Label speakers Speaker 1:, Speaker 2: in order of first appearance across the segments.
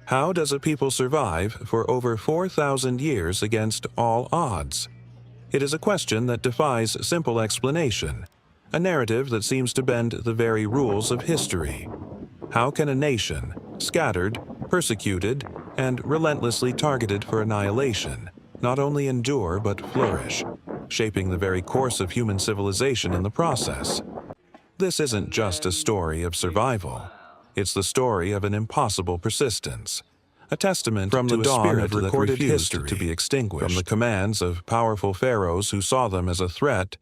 Speaker 1: How does a people survive for over 4,000 years against all odds? It is a question that defies simple explanation, a narrative that seems to bend the very rules of history. How can a nation, scattered, persecuted, and relentlessly targeted for annihilation, not only endure but flourish, shaping the very course of human civilization in the process? This isn't just a story of survival. It's the story of an impossible persistence, a testament
Speaker 2: From
Speaker 1: to
Speaker 2: the
Speaker 1: a
Speaker 2: dawn
Speaker 1: spirit
Speaker 2: of
Speaker 1: that
Speaker 2: recorded
Speaker 1: refused
Speaker 2: history,
Speaker 1: to be extinguished,
Speaker 2: from the
Speaker 1: commands of powerful pharaohs who saw them as a threat,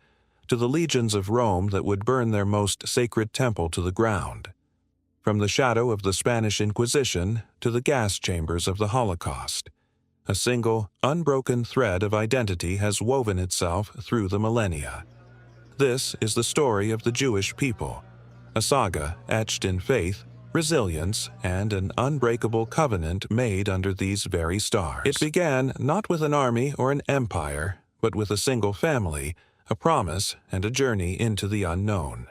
Speaker 1: to the legions of Rome that would burn their most sacred temple to the ground. From the shadow of the Spanish Inquisition to the gas chambers of the Holocaust, a single, unbroken thread of identity has woven itself through the millennia. This is the story of the Jewish people, a saga etched in faith, resilience, and an unbreakable covenant made under these very stars. It began not with an army or an empire, but with a single family, a promise, and a journey into the unknown.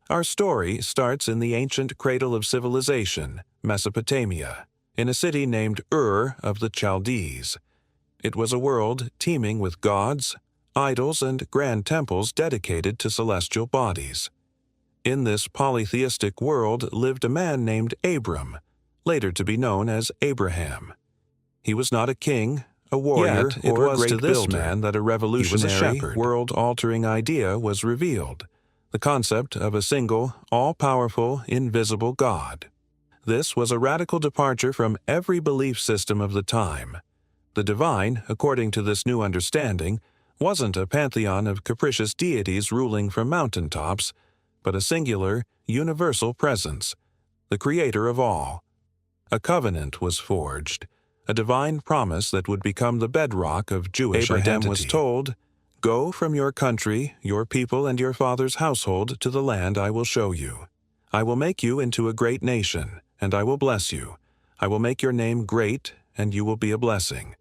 Speaker 1: Our story starts in the ancient cradle of civilization, Mesopotamia, in a city named Ur of the Chaldees. It was a world teeming with gods, idols, and grand temples dedicated to celestial bodies. In this polytheistic world lived a man named Abram, later to be known as Abraham. He was not a king, a warrior,
Speaker 2: Yet, it
Speaker 1: or a
Speaker 2: was
Speaker 1: great
Speaker 2: to this
Speaker 1: builder.
Speaker 2: man that a
Speaker 1: revolutionary,
Speaker 2: shepherd.
Speaker 1: world-altering idea was revealed, the concept of a single, all-powerful, invisible God. This was a radical departure from every belief system of the time. The divine, according to this new understanding, wasn't a pantheon of capricious deities ruling from mountaintops, but a singular, universal presence, the creator of all. A covenant was forged, a divine promise that would become the bedrock of Jewish identity. Abraham was told, "Go from your country, your people, and your father's household to the land I will show you. I will make you into a great nation, and I will bless you. I will make your name great, and you will be a blessing.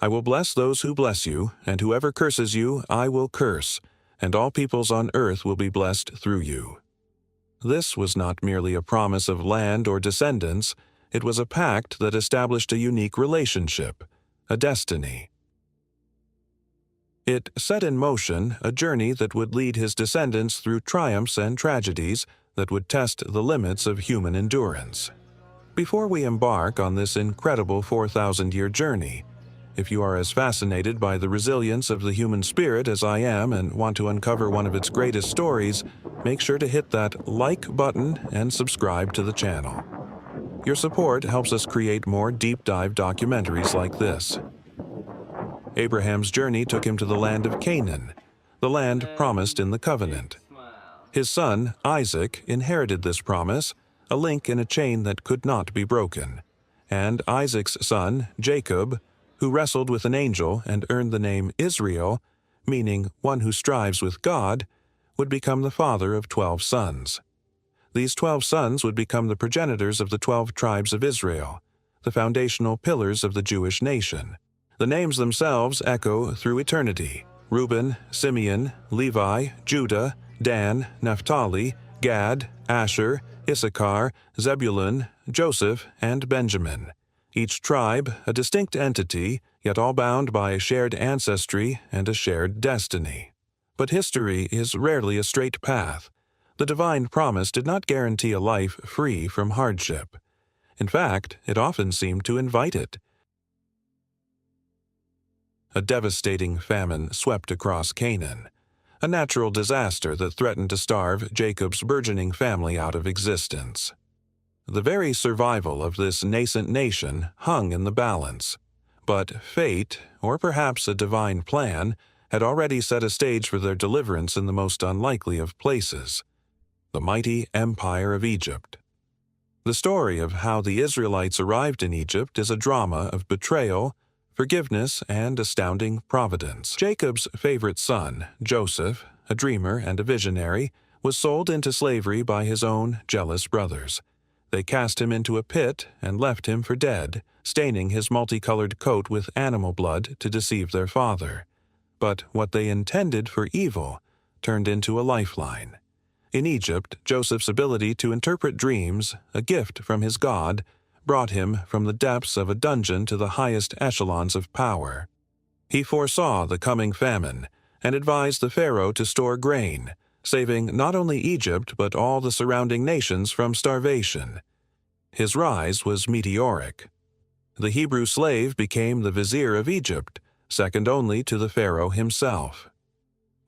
Speaker 1: I will bless those who bless you, and whoever curses you I will curse, and all peoples on earth will be blessed through you." This was not merely a promise of land or descendants, it was a pact that established a unique relationship, a destiny. It set in motion a journey that would lead his descendants through triumphs and tragedies that would test the limits of human endurance. Before we embark on this incredible 4,000-year journey, if you are as fascinated by the resilience of the human spirit as I am and want to uncover one of its greatest stories, make sure to hit that like button and subscribe to the channel. Your support helps us create more deep-dive documentaries like this. Abraham's journey took him to the land of Canaan, the land promised in the covenant. His son, Isaac, inherited this promise, a link in a chain that could not be broken. And Isaac's son, Jacob, who wrestled with an angel and earned the name Israel, meaning one who strives with God, would become the father of 12 sons. These 12 sons would become the progenitors of the 12 tribes of Israel, the foundational pillars of the Jewish nation. The names themselves echo through eternity: Reuben, Simeon, Levi, Judah, Dan, Naphtali, Gad, Asher, Issachar, Zebulun, Joseph, and Benjamin. Each tribe a distinct entity, yet all bound by a shared ancestry and a shared destiny. But history is rarely a straight path. The divine promise did not guarantee a life free from hardship. In fact, it often seemed to invite it. A devastating famine swept across Canaan, a natural disaster that threatened to starve Jacob's burgeoning family out of existence. The very survival of this nascent nation hung in the balance. But fate, or perhaps a divine plan, had already set a stage for their deliverance in the most unlikely of places: the mighty Empire of Egypt. The story of how the Israelites arrived in Egypt is a drama of betrayal, forgiveness, and astounding providence. Jacob's favorite son, Joseph, a dreamer and a visionary, was sold into slavery by his own jealous brothers. They cast him into a pit and left him for dead, staining his multicolored coat with animal blood to deceive their father. But what they intended for evil turned into a lifeline. In Egypt, Joseph's ability to interpret dreams, a gift from his God, brought him from the depths of a dungeon to the highest echelons of power. He foresaw the coming famine and advised the pharaoh to store grain, saving not only Egypt but all the surrounding nations from starvation. His rise was meteoric. The Hebrew slave became the vizier of Egypt, second only to the pharaoh himself.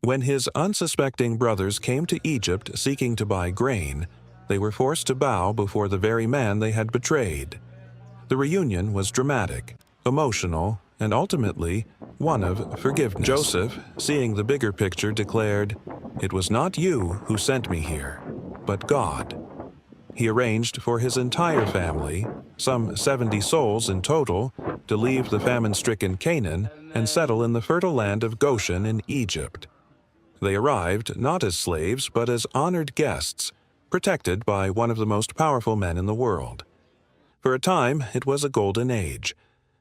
Speaker 1: When his unsuspecting brothers came to Egypt seeking to buy grain, they were forced to bow before the very man they had betrayed. The reunion was dramatic, emotional, and ultimately one of forgiveness. Joseph, seeing the bigger picture, declared, "It was not you who sent me here, but God." He arranged for his entire family, some 70 souls in total, to leave the famine-stricken Canaan and settle in the fertile land of Goshen in Egypt. They arrived not as slaves but as honored guests, protected by one of the most powerful men in the world. For a time, it was a golden age.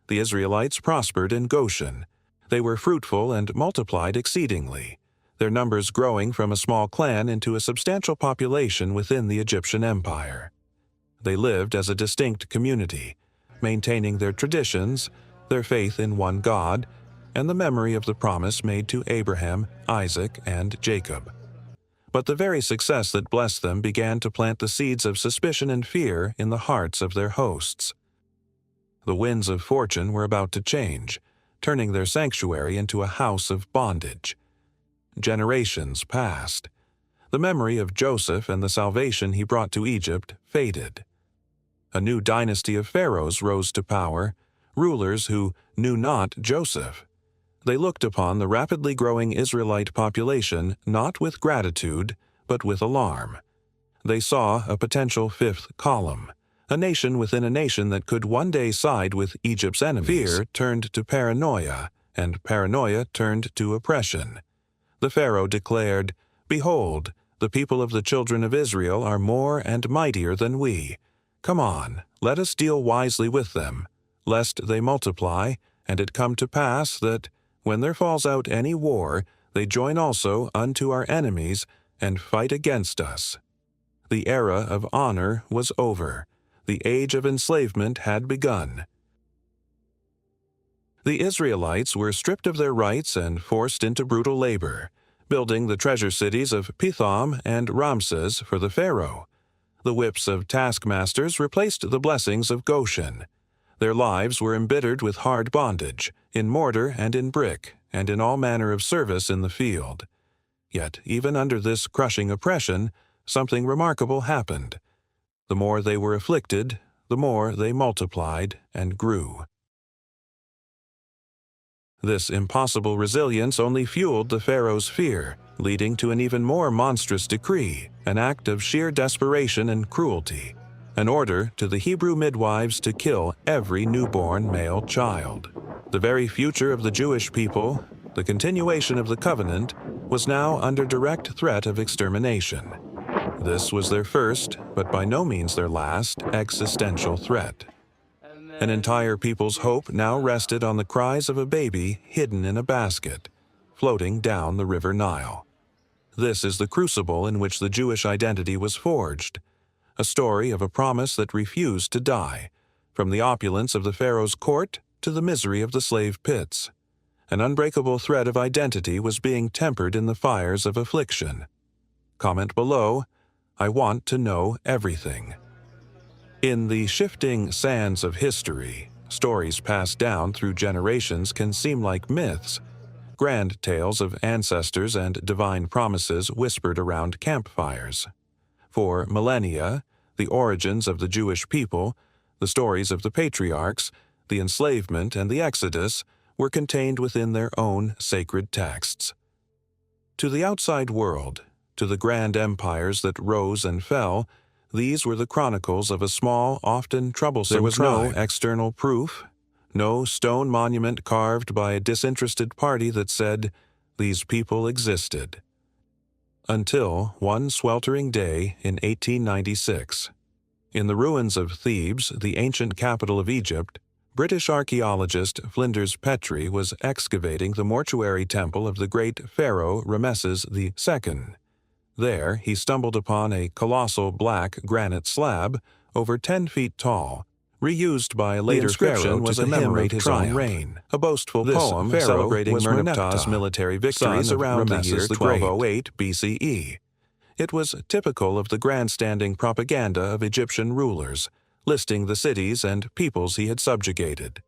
Speaker 1: The Israelites prospered in Goshen. They were fruitful and multiplied exceedingly, their numbers growing from a small clan into a substantial population within the Egyptian empire. They lived as a distinct community, maintaining their traditions, their faith in one God, and the memory of the promise made to Abraham, Isaac, and Jacob. But the very success that blessed them began to plant the seeds of suspicion and fear in the hearts of their hosts. The winds of fortune were about to change, turning their sanctuary into a house of bondage. Generations passed. The memory of Joseph and the salvation he brought to Egypt faded. A new dynasty of pharaohs rose to power, rulers who knew not Joseph. They looked upon the rapidly growing Israelite population not with gratitude, but with alarm. They saw a potential fifth column, a nation within a nation that could one day side with Egypt's enemies. Fear turned to paranoia, and paranoia turned to oppression. The Pharaoh declared, "Behold, the people of the children of Israel are more and mightier than we. Come on, let us deal wisely with them, lest they multiply, and it come to pass that, when there falls out any war, they join also unto our enemies, and fight against us." The era of honor was over. The age of enslavement had begun. The Israelites were stripped of their rights and forced into brutal labor, building the treasure cities of Pithom and Ramses for the Pharaoh. The whips of taskmasters replaced the blessings of Goshen. Their lives were embittered with hard bondage, in mortar and in brick, and in all manner of service in the field. Yet, even under this crushing oppression, something remarkable happened. The more they were afflicted, the more they multiplied and grew. This impossible resilience only fueled the Pharaoh's fear, leading to an even more monstrous decree, an act of sheer desperation and cruelty, an order to the Hebrew midwives to kill every newborn male child. The very future of the Jewish people, the continuation of the covenant, was now under direct threat of extermination. This was their first, but by no means their last, existential threat. An entire people's hope now rested on the cries of a baby hidden in a basket, floating down the river Nile. This is the crucible in which the Jewish identity was forged, a story of a promise that refused to die, from the opulence of the Pharaoh's court to the misery of the slave pits. An unbreakable thread of identity was being tempered in the fires of affliction. Comment below, "I want to know everything." In the shifting sands of history, stories passed down through generations can seem like myths, grand tales of ancestors and divine promises whispered around campfires. For millennia, the origins of the Jewish people, the stories of the patriarchs, the enslavement and the Exodus were contained within their own sacred texts. To the outside world, to the grand empires that rose and fell, these were the chronicles of a small, often troublesome tribe. There was no external proof, no stone monument carved by a disinterested party that said, "These people existed." Until one sweltering day in 1896. In the ruins of Thebes, the ancient capital of Egypt, British archaeologist Flinders Petrie was excavating the mortuary temple of the great pharaoh Rameses II. There, he stumbled upon a colossal black granite slab, over 10 feet tall, reused by a later pharaoh to commemorate his own reign. A boastful poem celebrating Merneptah's military victories around the year 1208 BCE. It was typical of the grandstanding propaganda of Egyptian rulers, listing the cities and peoples he had subjugated.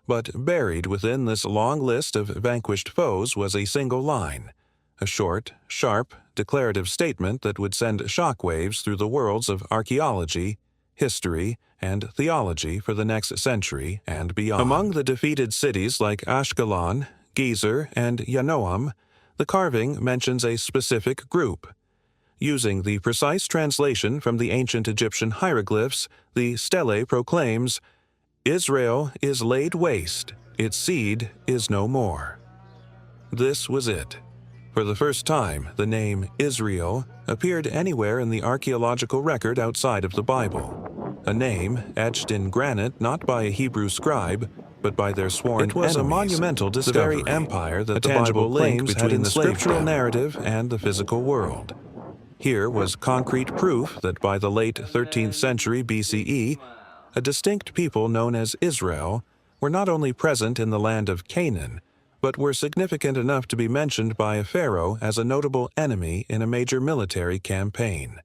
Speaker 1: But buried within this long list of vanquished foes was a single line, a short, sharp, declarative statement that would send shockwaves through the worlds of archaeology, history, and theology for the next century and beyond. Among the defeated cities like Ashkelon, Gezer, and Yanoam, the carving mentions a specific group. Using the precise translation from the ancient Egyptian hieroglyphs, the stele proclaims, "Israel is laid waste, its seed is no more." This was it. For the first time, the name Israel appeared anywhere in the archaeological record outside of the Bible. A name etched in granite not by a Hebrew scribe, but by their sworn enemies. It was a monumental discovery, the very empire that the Bible claims had in the scriptural narrative and the physical world. Here was concrete proof that by the late 13th century BCE, a distinct people known as Israel were not only present in the land of Canaan, but were significant enough to be mentioned by a pharaoh as a notable enemy in a major military campaign.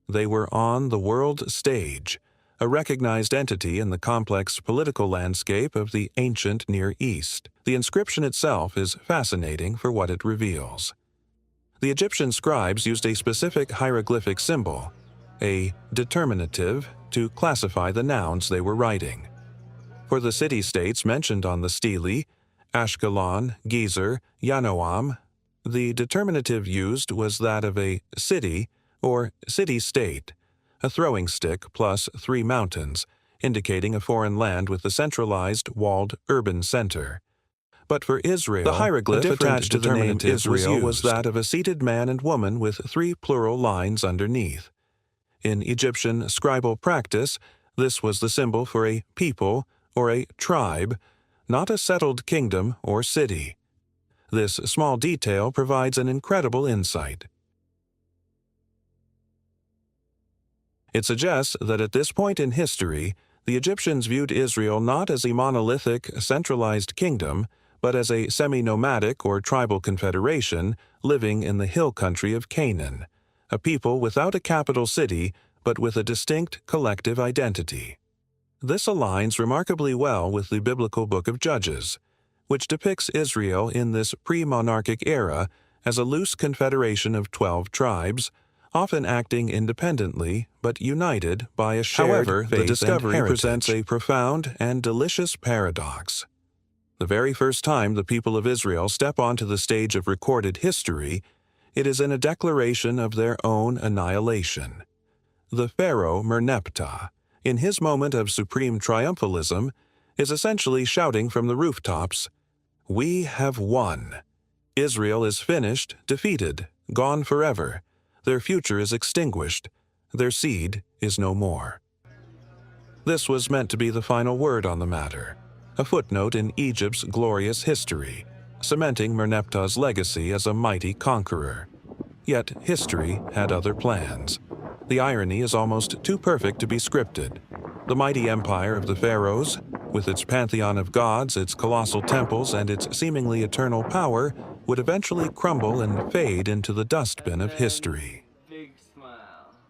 Speaker 1: They were on the world stage, a recognized entity in the complex political landscape of the ancient Near East. The inscription itself is fascinating for what it reveals. The Egyptian scribes used a specific hieroglyphic symbol, a determinative, to classify the nouns they were writing. For the city-states mentioned on the stele, Ashkelon, Gezer, Yanoam, the determinative used was that of a city or city-state, a throwing stick plus 3 mountains, indicating a foreign land with a centralized, walled urban center. But for Israel, the hieroglyph attached to the name Israel was that of a seated man and woman with 3 plural lines underneath. In Egyptian scribal practice, this was the symbol for a people or a tribe, not a settled kingdom or city. This small detail provides an incredible insight. It suggests that at this point in history, the Egyptians viewed Israel not as a monolithic, centralized kingdom, but as a semi-nomadic or tribal confederation living in the hill country of Canaan, a people without a capital city, but with a distinct collective identity. This aligns remarkably well with the biblical book of Judges, which depicts Israel in this pre-monarchic era as a loose confederation of 12 tribes, often acting independently but united by a shared faith. However, the discovery presents a profound and delicious paradox. The very first time the people of Israel step onto the stage of recorded history, it is in a declaration of their own annihilation. The pharaoh Merneptah, in his moment of supreme triumphalism, is essentially shouting from the rooftops, "We have won. Israel is finished, defeated, gone forever. Their future is extinguished. Their seed is no more." This was meant to be the final word on the matter, a footnote in Egypt's glorious history, cementing Merneptah's legacy as a mighty conqueror. Yet history had other plans. The irony is almost too perfect to be scripted. The mighty empire of the pharaohs, with its pantheon of gods, its colossal temples, and its seemingly eternal power, would eventually crumble and fade into the dustbin of history.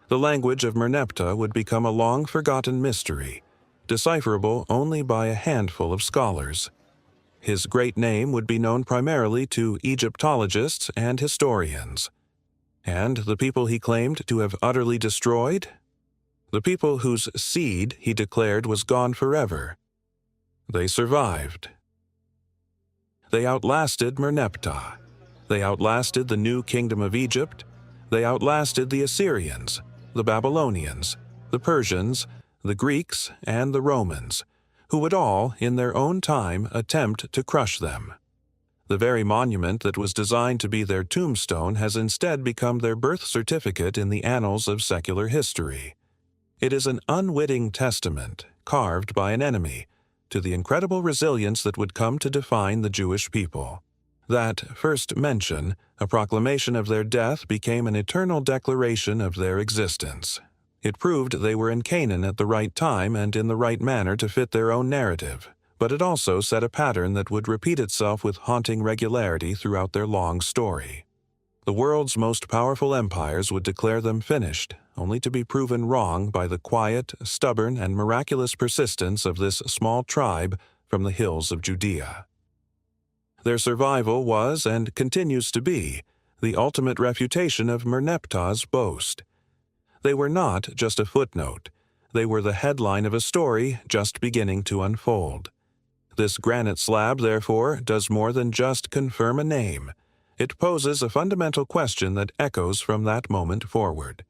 Speaker 1: The language of Merneptah would become a long-forgotten mystery, decipherable only by a handful of scholars. His great name would be known primarily to Egyptologists and historians. And the people he claimed to have utterly destroyed? The people whose seed he declared was gone forever. They survived. They outlasted Merneptah. They outlasted the new kingdom of Egypt. They outlasted the Assyrians, the Babylonians, the Persians, the Greeks, and the Romans, who would all, in their own time, attempt to crush them. The very monument that was designed to be their tombstone has instead become their birth certificate in the annals of secular history. It is an unwitting testament, carved by an enemy, to the incredible resilience that would come to define the Jewish people. That first mention, a proclamation of their death, became an eternal declaration of their existence. It proved they were in Canaan at the right time and in the right manner to fit their own narrative, but it also set a pattern that would repeat itself with haunting regularity throughout their long story. The world's most powerful empires would declare them finished, only to be proven wrong by the quiet, stubborn, and miraculous persistence of this small tribe from the hills of Judea. Their survival was, and continues to be, the ultimate refutation of Merneptah's boast. They were not just a footnote. They were the headline of a story just beginning to unfold. This granite slab, therefore, does more than just confirm a name. It poses a fundamental question that echoes from that moment forward.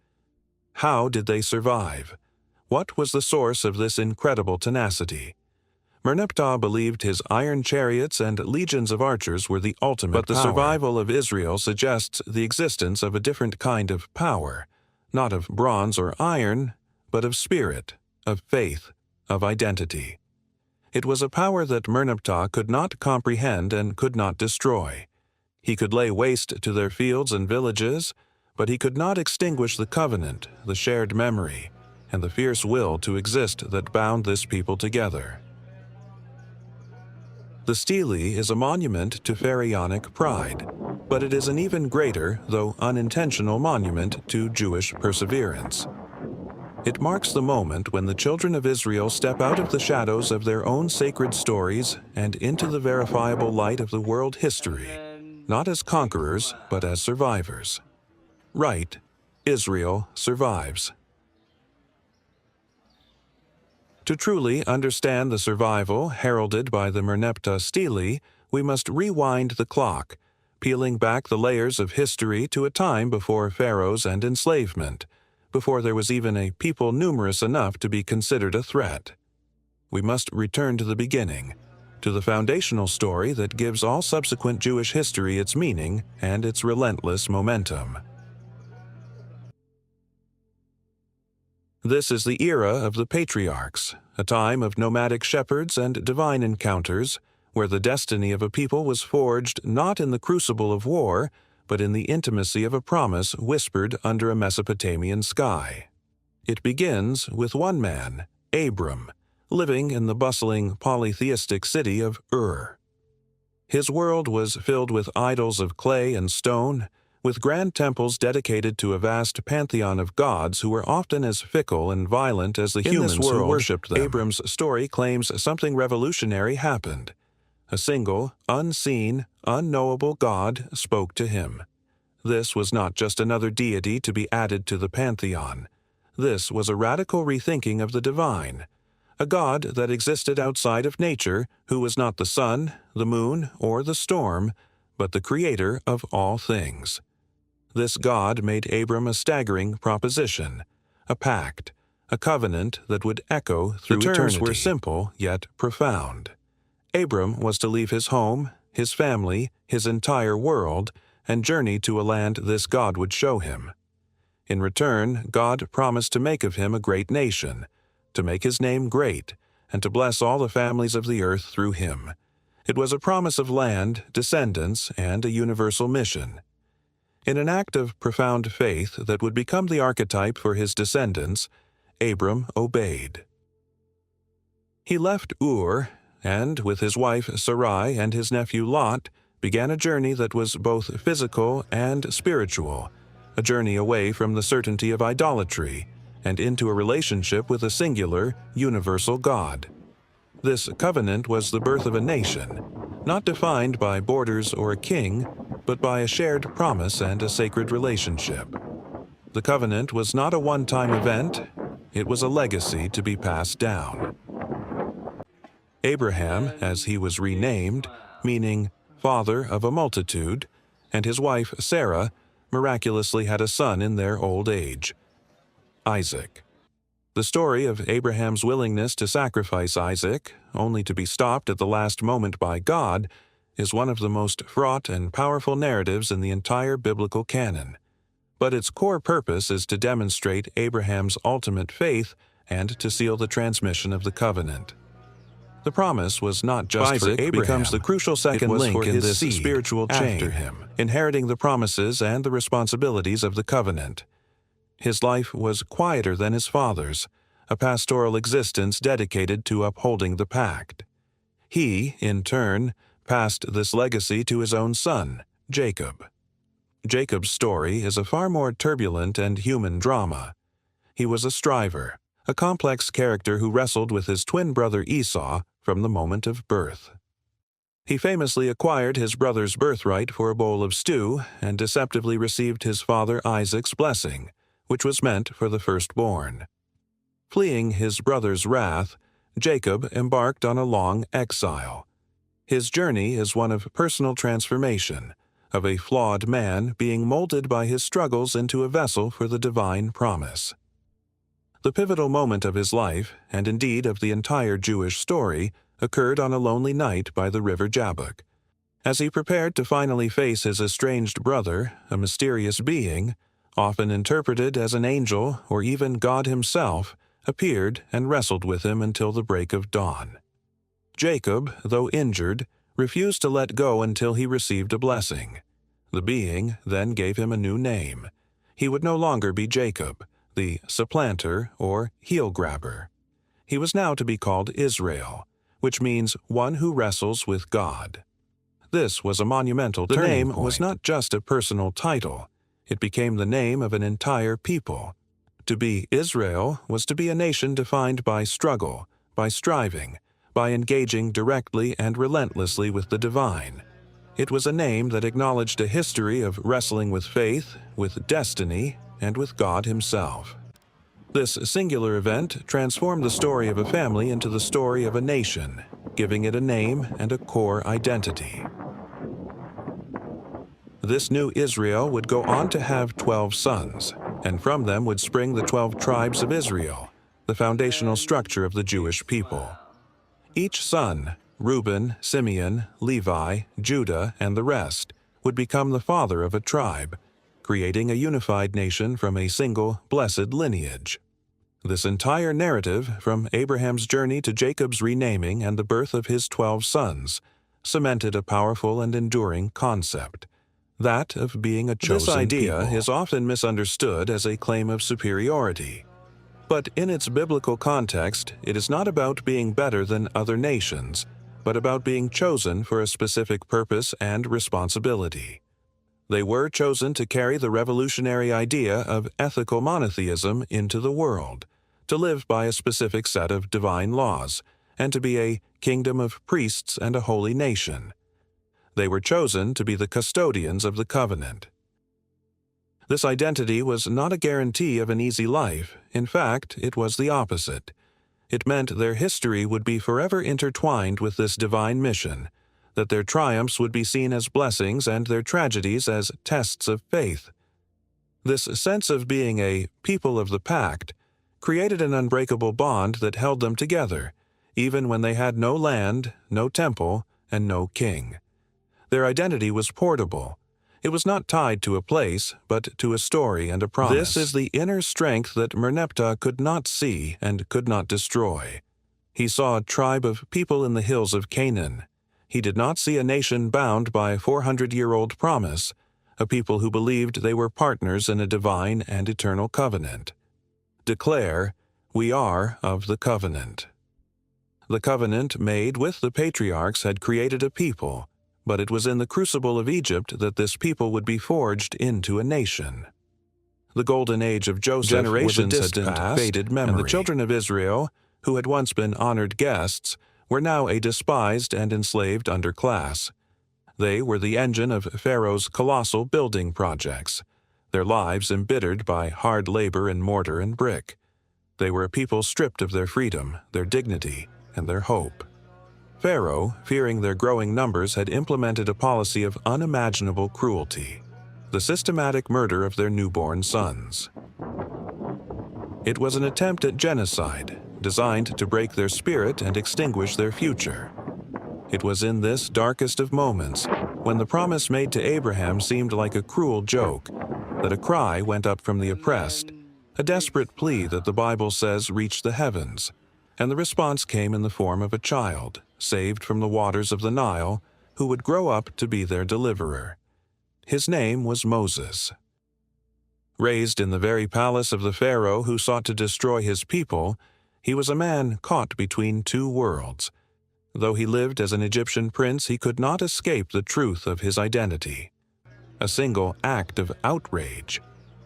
Speaker 1: How did they survive? What was the source of this incredible tenacity? Merneptah believed his iron chariots and legions of archers were the ultimate power. But the survival of Israel suggests the existence of a different kind of power, not of bronze or iron, but of spirit, of faith, of identity. It was a power that Merneptah could not comprehend and could not destroy. He could lay waste to their fields and villages, but he could not extinguish the covenant, the shared memory, and the fierce will to exist that bound this people together. The stele is a monument to pharaonic pride, but it is an even greater, though unintentional, monument to Jewish perseverance. It marks the moment when the children of Israel step out of the shadows of their own sacred stories and into the verifiable light of the world history, not as conquerors, but as survivors. Right, Israel survives. To truly understand the survival heralded by the Merneptah stele, we must rewind the clock, peeling back the layers of history to a time before pharaohs and enslavement, before there was even a people numerous enough to be considered a threat. We must return to the beginning, to the foundational story that gives all subsequent Jewish history its meaning and its relentless momentum. This is the era of the patriarchs, a time of nomadic shepherds and divine encounters, where the destiny of a people was forged not in the crucible of war, but in the intimacy of a promise whispered under a Mesopotamian sky. It begins with one man, Abram, living in the bustling polytheistic city of Ur. His world was filled with idols of clay and stone, with grand temples dedicated to a vast pantheon of gods who were often as fickle and violent as the humans who worshipped them. Abram's story claims something revolutionary happened. A single, unseen, unknowable God spoke to him. This was not just another deity to be added to the pantheon. This was a radical rethinking of the divine, a God that existed outside of nature, who was not the sun, the moon, or the storm, but the creator of all things. This God made Abram a staggering proposition, a pact, a covenant that would echo through eternity. The terms were simple yet profound. Abram was to leave his home, his family, his entire world, and journey to a land this God would show him. In return, God promised to make of him a great nation, to make his name great, and to bless all the families of the earth through him. It was a promise of land, descendants, and a universal mission. In an act of profound faith that would become the archetype for his descendants, Abram obeyed. He left Ur, and with his wife Sarai and his nephew Lot, began a journey that was both physical and spiritual, a journey away from the certainty of idolatry and into a relationship with a singular, universal God. This covenant was the birth of a nation, not defined by borders or a king, but by a shared promise and a sacred relationship. The covenant was not a one-time event, it was a legacy to be passed down. Abraham, as he was renamed, meaning father of a multitude, and his wife Sarah miraculously had a son in their old age, Isaac. The story of Abraham's willingness to sacrifice Isaac, only to be stopped at the last moment by God, is one of the most fraught and powerful narratives in the entire biblical canon. But its core purpose is to demonstrate Abraham's ultimate faith and to seal the transmission of the covenant. The promise was not just
Speaker 2: Isaac
Speaker 1: for Abraham. Becomes the crucial second link in this spiritual chain,
Speaker 2: after him,
Speaker 1: inheriting the promises and the responsibilities of the covenant. His life was quieter than his father's, a pastoral existence dedicated to upholding the pact. He, in turn, passed this legacy to his own son, Jacob. Jacob's story is a far more turbulent and human drama. He was a striver, a complex character who wrestled with his twin brother Esau from the moment of birth. He famously acquired his brother's birthright for a bowl of stew and deceptively received his father Isaac's blessing, which was meant for the firstborn. Fleeing his brother's wrath, Jacob embarked on a long exile. His journey is one of personal transformation, of a flawed man being molded by his struggles into a vessel for the divine promise. The pivotal moment of his life, and indeed of the entire Jewish story, occurred on a lonely night by the river Jabbok. As he prepared to finally face his estranged brother, a mysterious being, often interpreted as an angel or even God himself, appeared and wrestled with him until the break of dawn. Jacob, though injured, refused to let go until he received a blessing. The being then gave him a new name. He would no longer be Jacob, the supplanter or heel-grabber. He was now to be called Israel, which means one who wrestles with God. This was a monumental turning point. The name was not just a personal title. It became the name of an entire people. To be Israel was to be a nation defined by struggle, by striving, by engaging directly and relentlessly with the divine. It was a name that acknowledged a history of wrestling with faith, with destiny, and with God himself. This singular event transformed the story of a family into the story of a nation, giving it a name and a core identity. This new Israel would go on to have 12 sons, and from them would spring the 12 tribes of Israel, the foundational structure of the Jewish people. Each son, Reuben, Simeon, Levi, Judah, and the rest, would become the father of a tribe, creating a unified nation from a single, blessed lineage. This entire narrative, from Abraham's journey to Jacob's renaming and the birth of his 12 sons, cemented a powerful and enduring concept, that of being a chosen people. This idea is often misunderstood as a claim of superiority. But in its biblical context, it is not about being better than other nations, but about being chosen for a specific purpose and responsibility. They were chosen to carry the revolutionary idea of ethical monotheism into the world, to live by a specific set of divine laws, and to be a kingdom of priests and a holy nation. They were chosen to be the custodians of the covenant. This identity was not a guarantee of an easy life. In fact, it was the opposite. It meant their history would be forever intertwined with this divine mission, that their triumphs would be seen as blessings and their tragedies as tests of faith. This sense of being a people of the pact created an unbreakable bond that held them together, even when they had no land, no temple, and no king. Their identity was portable. It was not tied to a place, but to a story and a promise. This is the inner strength that Merneptah could not see and could not destroy. He saw a tribe of people in the hills of Canaan. He did not see a nation bound by a 400-year-old promise, a people who believed they were partners in a divine and eternal covenant. Declare, "We are of the covenant." The covenant made with the patriarchs had created a people, but it was in the crucible of Egypt that this people would be forged into a nation. The golden age of Joseph generations was a distant, faded memory, and the children of Israel, who had once been honored guests, were now a despised and enslaved underclass. They were the engine of Pharaoh's colossal building projects, their lives embittered by hard labor in mortar and brick. They were a people stripped of their freedom, their dignity, and their hope. Pharaoh, fearing their growing numbers, had implemented a policy of unimaginable cruelty, the systematic murder of their newborn sons. It was an attempt at genocide, designed to break their spirit and extinguish their future. It was in this darkest of moments, when the promise made to Abraham seemed like a cruel joke, that a cry went up from the oppressed, a desperate plea that the Bible says reached the heavens, and the response came in the form of a child, saved from the waters of the Nile, who would grow up to be their deliverer. His name was Moses. Raised in the very palace of the pharaoh who sought to destroy his people, he was a man caught between two worlds. Though he lived as an Egyptian prince, he could not escape the truth of his identity. A single act of outrage,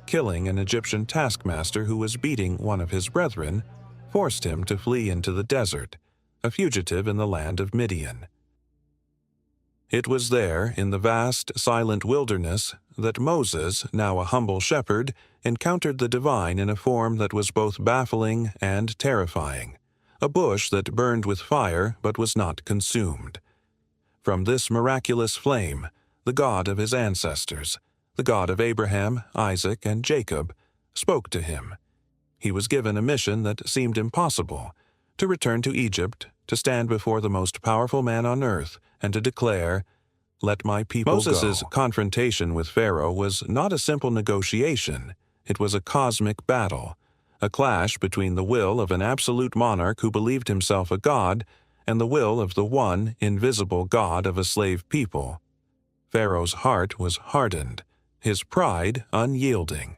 Speaker 1: killing an Egyptian taskmaster who was beating one of his brethren, forced him to flee into the desert, a fugitive in the land of Midian. It was there, in the vast, silent wilderness, that Moses, now a humble shepherd, encountered the divine in a form that was both baffling and terrifying, a bush that burned with fire but was not consumed. From this miraculous flame, the God of his ancestors, the God of Abraham, Isaac, and Jacob, spoke to him. He was given a mission that seemed impossible: to return to Egypt, to stand before the most powerful man on earth, and to declare, "Let my people go." Moses' confrontation with Pharaoh was not a simple negotiation. It was a cosmic battle, a clash between the will of an absolute monarch who believed himself a god and the will of the one invisible God of a slave people. Pharaoh's heart was hardened, his pride unyielding.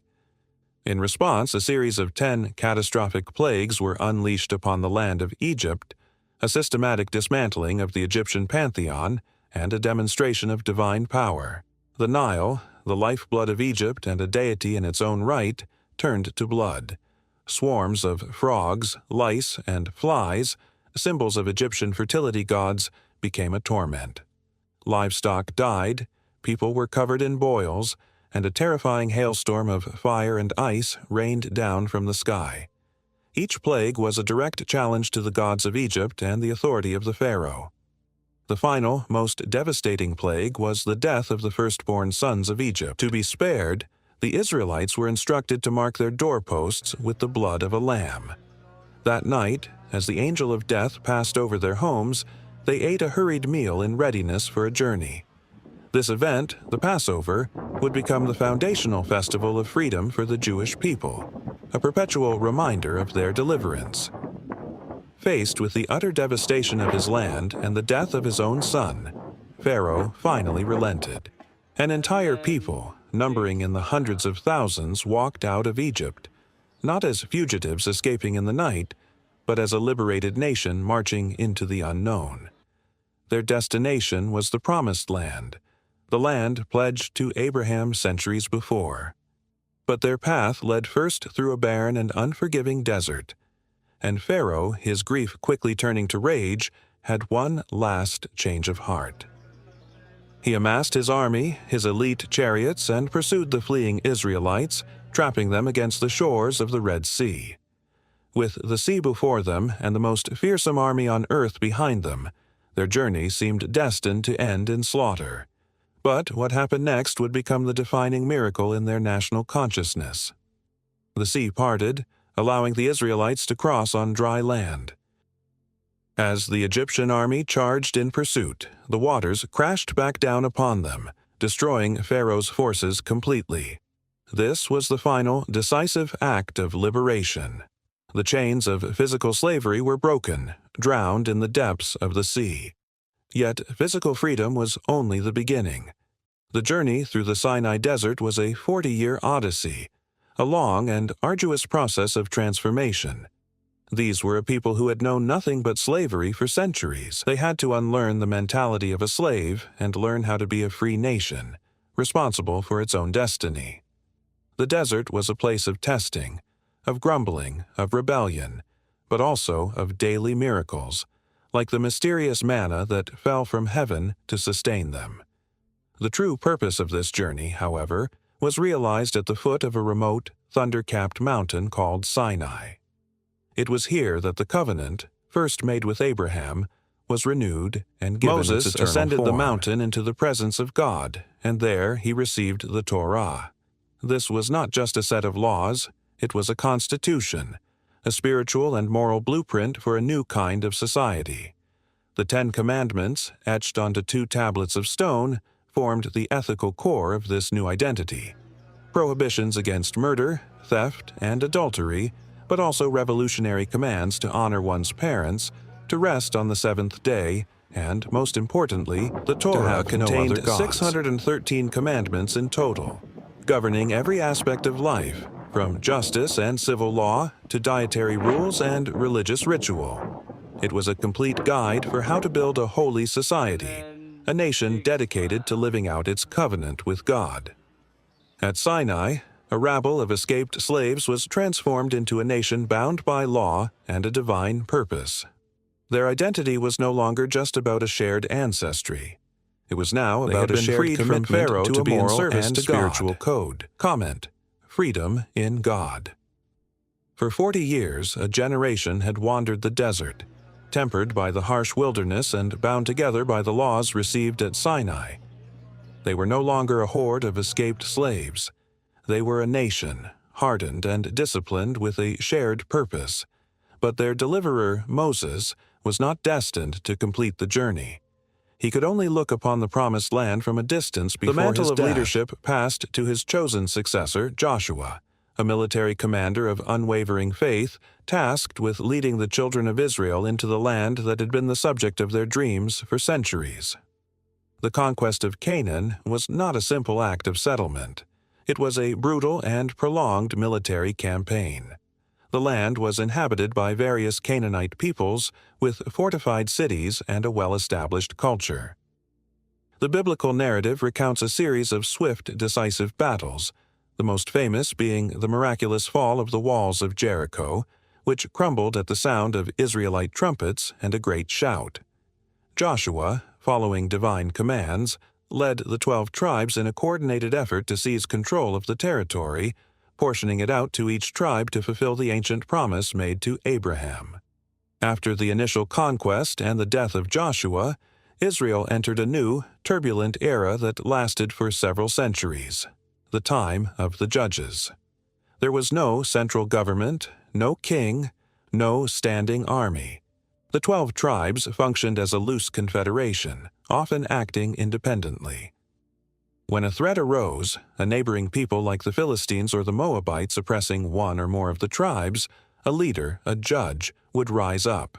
Speaker 1: In response, a series of 10 catastrophic plagues were unleashed upon the land of Egypt, a systematic dismantling of the Egyptian pantheon, and a demonstration of divine power. The Nile, the lifeblood of Egypt and a deity in its own right, turned to blood. Swarms of frogs, lice, and flies, symbols of Egyptian fertility gods, became a torment. Livestock died, people were covered in boils, and a terrifying hailstorm of fire and ice rained down from the sky. Each plague was a direct challenge to the gods of Egypt and the authority of the pharaoh. The final, most devastating plague was the death of the firstborn sons of Egypt. To be spared, the Israelites were instructed to mark their doorposts with the blood of a lamb. That night, as the angel of death passed over their homes, they ate a hurried meal in readiness for a journey. This event, the Passover, would become the foundational festival of freedom for the Jewish people, a perpetual reminder of their deliverance. Faced with the utter devastation of his land and the death of his own son, Pharaoh finally relented. An entire people, numbering in the hundreds of thousands, walked out of Egypt, not as fugitives escaping in the night, but as a liberated nation marching into the unknown. Their destination was the Promised Land, the land pledged to Abraham centuries before. But their path led first through a barren and unforgiving desert, and Pharaoh, his grief quickly turning to rage, had one last change of heart. He amassed his army, his elite chariots, and pursued the fleeing Israelites, trapping them against the shores of the Red Sea. With the sea before them and the most fearsome army on earth behind them, their journey seemed destined to end in slaughter. But what happened next would become the defining miracle in their national consciousness. The sea parted, allowing the Israelites to cross on dry land. As the Egyptian army charged in pursuit, the waters crashed back down upon them, destroying Pharaoh's forces completely. This was the final, decisive act of liberation. The chains of physical slavery were broken, drowned in the depths of the sea. Yet physical freedom was only the beginning. The journey through the Sinai Desert was a 40-year odyssey, a long and arduous process of transformation. These were a people who had known nothing but slavery for centuries. They had to unlearn the mentality of a slave and learn how to be a free nation, responsible for its own destiny. The desert was a place of testing, of grumbling, of rebellion, but also of daily miracles, like the mysterious manna that fell from heaven to sustain them. The true purpose of this journey, however, was realized at the foot of a remote, thunder-capped mountain called Sinai. It was here that the covenant, first made with Abraham, was renewed and given its eternal form. Moses ascended the mountain into the presence of God, and there he received the Torah. This was not just a set of laws, it was a constitution, a spiritual and moral blueprint for a new kind of society. The 10 Commandments, etched onto 2 tablets of stone, formed the ethical core of this new identity. Prohibitions against murder, theft, and adultery, but also revolutionary commands to honor one's parents, to rest on the 7th day, and, most importantly, the Torah contained 613 commandments in total. governing every aspect of life, from justice and civil law to dietary rules and religious ritual. It was a complete guide for how to build a holy society, a nation dedicated to living out its covenant with God. At Sinai, a rabble of escaped slaves was transformed into a nation bound by law and a divine purpose. Their identity was no longer just about a shared ancestry. It was now about a shared commitment from Pharaoh to a moral and spiritual code. Comment: freedom in God. For 40 years, a generation had wandered the desert, tempered by the harsh wilderness and bound together by the laws received at Sinai. They were no longer a horde of escaped slaves. They were a nation, hardened and disciplined with a shared purpose. But their deliverer, Moses, was not destined to complete the journey. He could only look upon the promised land from a distance before his death. The mantle of leadership passed to his chosen successor, Joshua, a military commander of unwavering faith, tasked with leading the children of Israel into the land that had been the subject of their dreams for centuries. The conquest of Canaan was not a simple act of settlement. It was a brutal and prolonged military campaign. The land was inhabited by various Canaanite peoples with fortified cities and a well-established culture. The biblical narrative recounts a series of swift, decisive battles, the most famous being the miraculous fall of the walls of Jericho, which crumbled at the sound of Israelite trumpets and a great shout. Joshua, following divine commands, led the 12 tribes in a coordinated effort to seize control of the territory, portioning it out to each tribe to fulfill the ancient promise made to Abraham. After the initial conquest and the death of Joshua, Israel entered a new, turbulent era that lasted for several centuries, the time of the Judges. There was no central government, no king, no standing army. The 12 tribes functioned as a loose confederation, often acting independently. When a threat arose, a neighboring people like the Philistines or the Moabites oppressing one or more of the tribes, a leader, a judge, would rise up.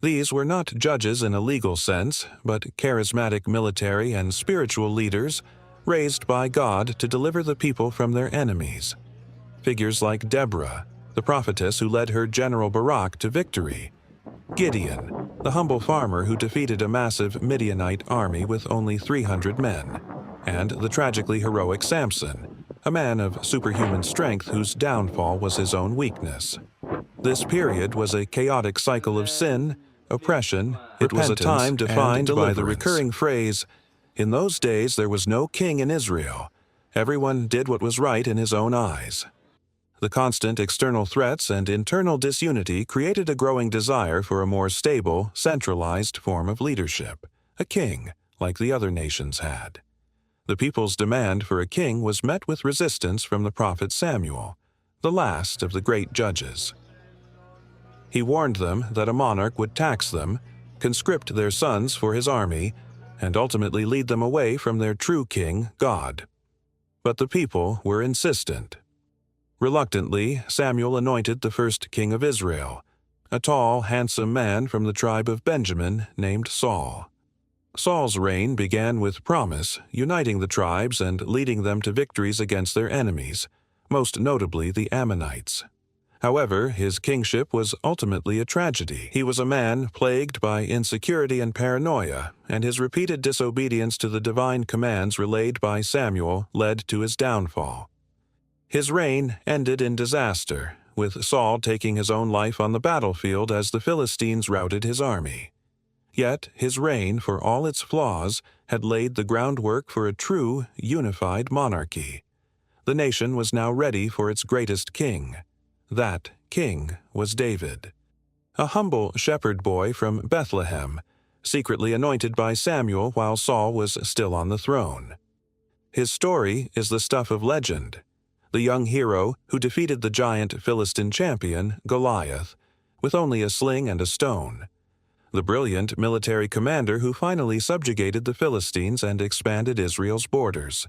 Speaker 1: These were not judges in a legal sense, but charismatic military and spiritual leaders raised by God to deliver the people from their enemies. Figures like Deborah, the prophetess who led her general Barak to victory, Gideon, the humble farmer who defeated a massive Midianite army with only 300 men, and the tragically heroic Samson, a man of superhuman strength whose downfall was his own weakness. This period was a chaotic cycle of sin, oppression, it was a time defined by the recurring phrase, "In those days there was no king in Israel. Everyone did what was right in his own eyes." The constant external threats and internal disunity created a growing desire for a more stable, centralized form of leadership, a king, like the other nations had. The people's demand for a king was met with resistance from the prophet Samuel, the last of the great judges. He warned them that a monarch would tax them, conscript their sons for his army, and ultimately lead them away from their true king, God. But the people were insistent. Reluctantly, Samuel anointed the first king of Israel, a tall, handsome man from the tribe of Benjamin named Saul. Saul's reign began with promise, uniting the tribes and leading them to victories against their enemies, most notably the Ammonites. However, his kingship was ultimately a tragedy. He was a man plagued by insecurity and paranoia, and his repeated disobedience to the divine commands relayed by Samuel led to his downfall. His reign ended in disaster, with Saul taking his own life on the battlefield as the Philistines routed his army. Yet his reign, for all its flaws, had laid the groundwork for a true, unified monarchy. The nation was now ready for its greatest king. That king was David, a humble shepherd boy from Bethlehem, secretly anointed by Samuel while Saul was still on the throne. His story is the stuff of legend. The young hero who defeated the giant Philistine champion, Goliath, with only a sling and a stone. The brilliant military commander who finally subjugated the Philistines and expanded Israel's borders.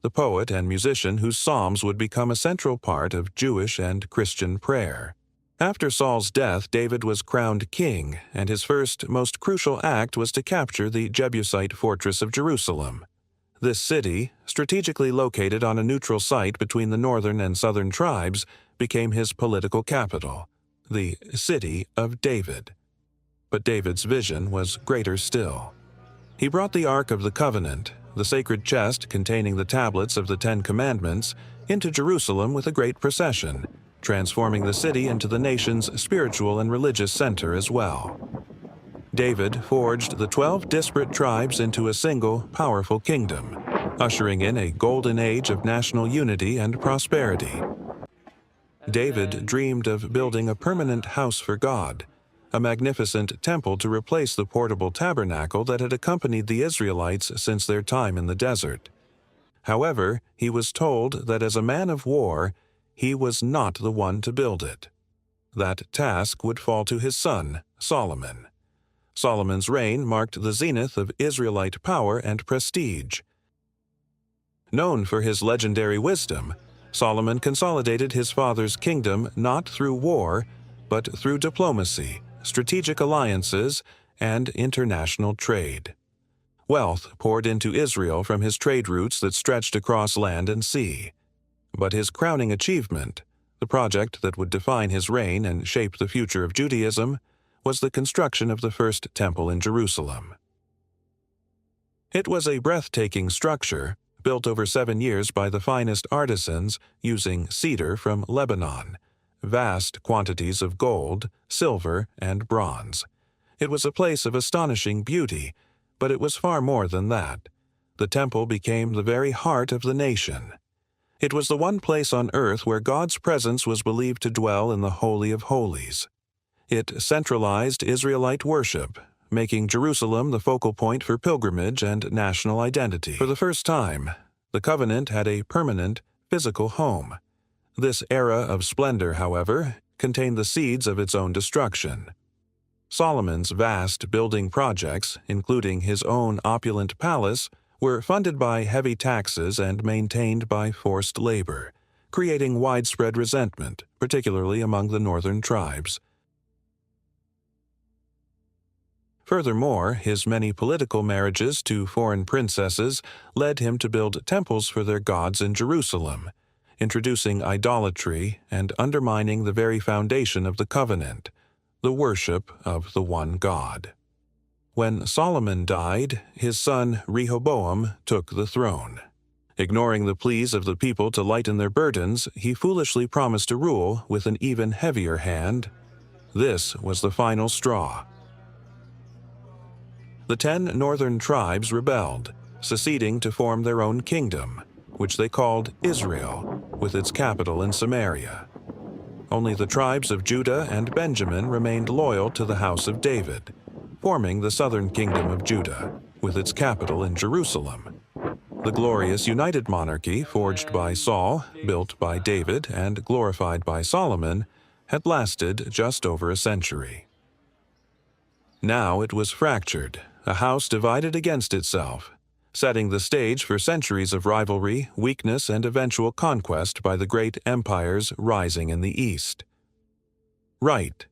Speaker 1: The poet and musician whose psalms would become a central part of Jewish and Christian prayer. After Saul's death, David was crowned king, and his first, most crucial act was to capture the Jebusite fortress of Jerusalem. This city, strategically located on a neutral site between the northern and southern tribes, became his political capital, the City of David. But David's vision was greater still. He brought the Ark of the Covenant, the sacred chest containing the tablets of the Ten Commandments, into Jerusalem with a great procession, transforming the city into the nation's spiritual and religious center as well. David forged the 12 disparate tribes into a single, powerful kingdom, ushering in a golden age of national unity and prosperity. David dreamed of building a permanent house for God, a magnificent temple to replace the portable tabernacle that had accompanied the Israelites since their time in the desert. However, he was told that as a man of war, he was not the one to build it. That task would fall to his son, Solomon. Solomon's reign marked the zenith of Israelite power and prestige. Known for his legendary wisdom, Solomon consolidated his father's kingdom not through war, but through diplomacy, strategic alliances, and international trade. Wealth poured into Israel from his trade routes that stretched across land and sea. But his crowning achievement, the project that would define his reign and shape the future of Judaism, was the construction of the first temple in Jerusalem. It was a breathtaking structure, built over 7 years by the finest artisans using cedar from Lebanon, vast quantities of gold, silver, and bronze. It was a place of astonishing beauty, but it was far more than that. The temple became the very heart of the nation. It was the one place on earth where God's presence was believed to dwell in the Holy of Holies. It centralized Israelite worship, making Jerusalem the focal point for pilgrimage and national identity. For the first time, the covenant had a permanent, physical home. This era of splendor, however, contained the seeds of its own destruction. Solomon's vast building projects, including his own opulent palace, were funded by heavy taxes and maintained by forced labor, creating widespread resentment, particularly among the northern tribes. Furthermore, his many political marriages to foreign princesses led him to build temples for their gods in Jerusalem, introducing idolatry and undermining the very foundation of the covenant, the worship of the one God. When Solomon died, his son Rehoboam took the throne. Ignoring the pleas of the people to lighten their burdens, he foolishly promised to rule with an even heavier hand. This was the final straw. The 10 northern tribes rebelled, seceding to form their own kingdom, which they called Israel, with its capital in Samaria. Only the tribes of Judah and Benjamin remained loyal to the house of David, forming the southern kingdom of Judah, with its capital in Jerusalem. The glorious united monarchy forged by Saul, built by David, and glorified by Solomon, had lasted just over a century. Now it was fractured, a house divided against itself, setting the stage for centuries of rivalry, weakness, and eventual conquest by the great empires rising in the east. Right.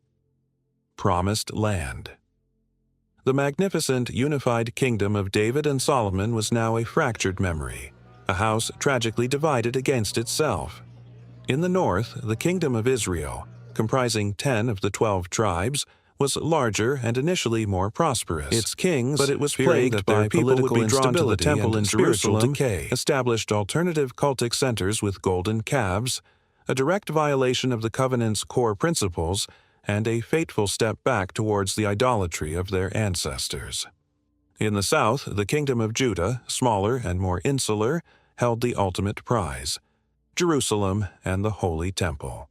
Speaker 1: Promised land. The magnificent unified kingdom of David and Solomon was now a fractured memory, a house tragically divided against itself. In the north, the kingdom of Israel, comprising 10 of the 12 tribes, was larger and initially more prosperous. Its kings, but it was plagued by political instability to the temple in Jerusalem, decay, established alternative cultic centers with golden calves, a direct violation of the covenant's core principles, and a fateful step back towards the idolatry of their ancestors. In the south, the kingdom of Judah, smaller and more insular, held the ultimate prize: Jerusalem and the Holy Temple.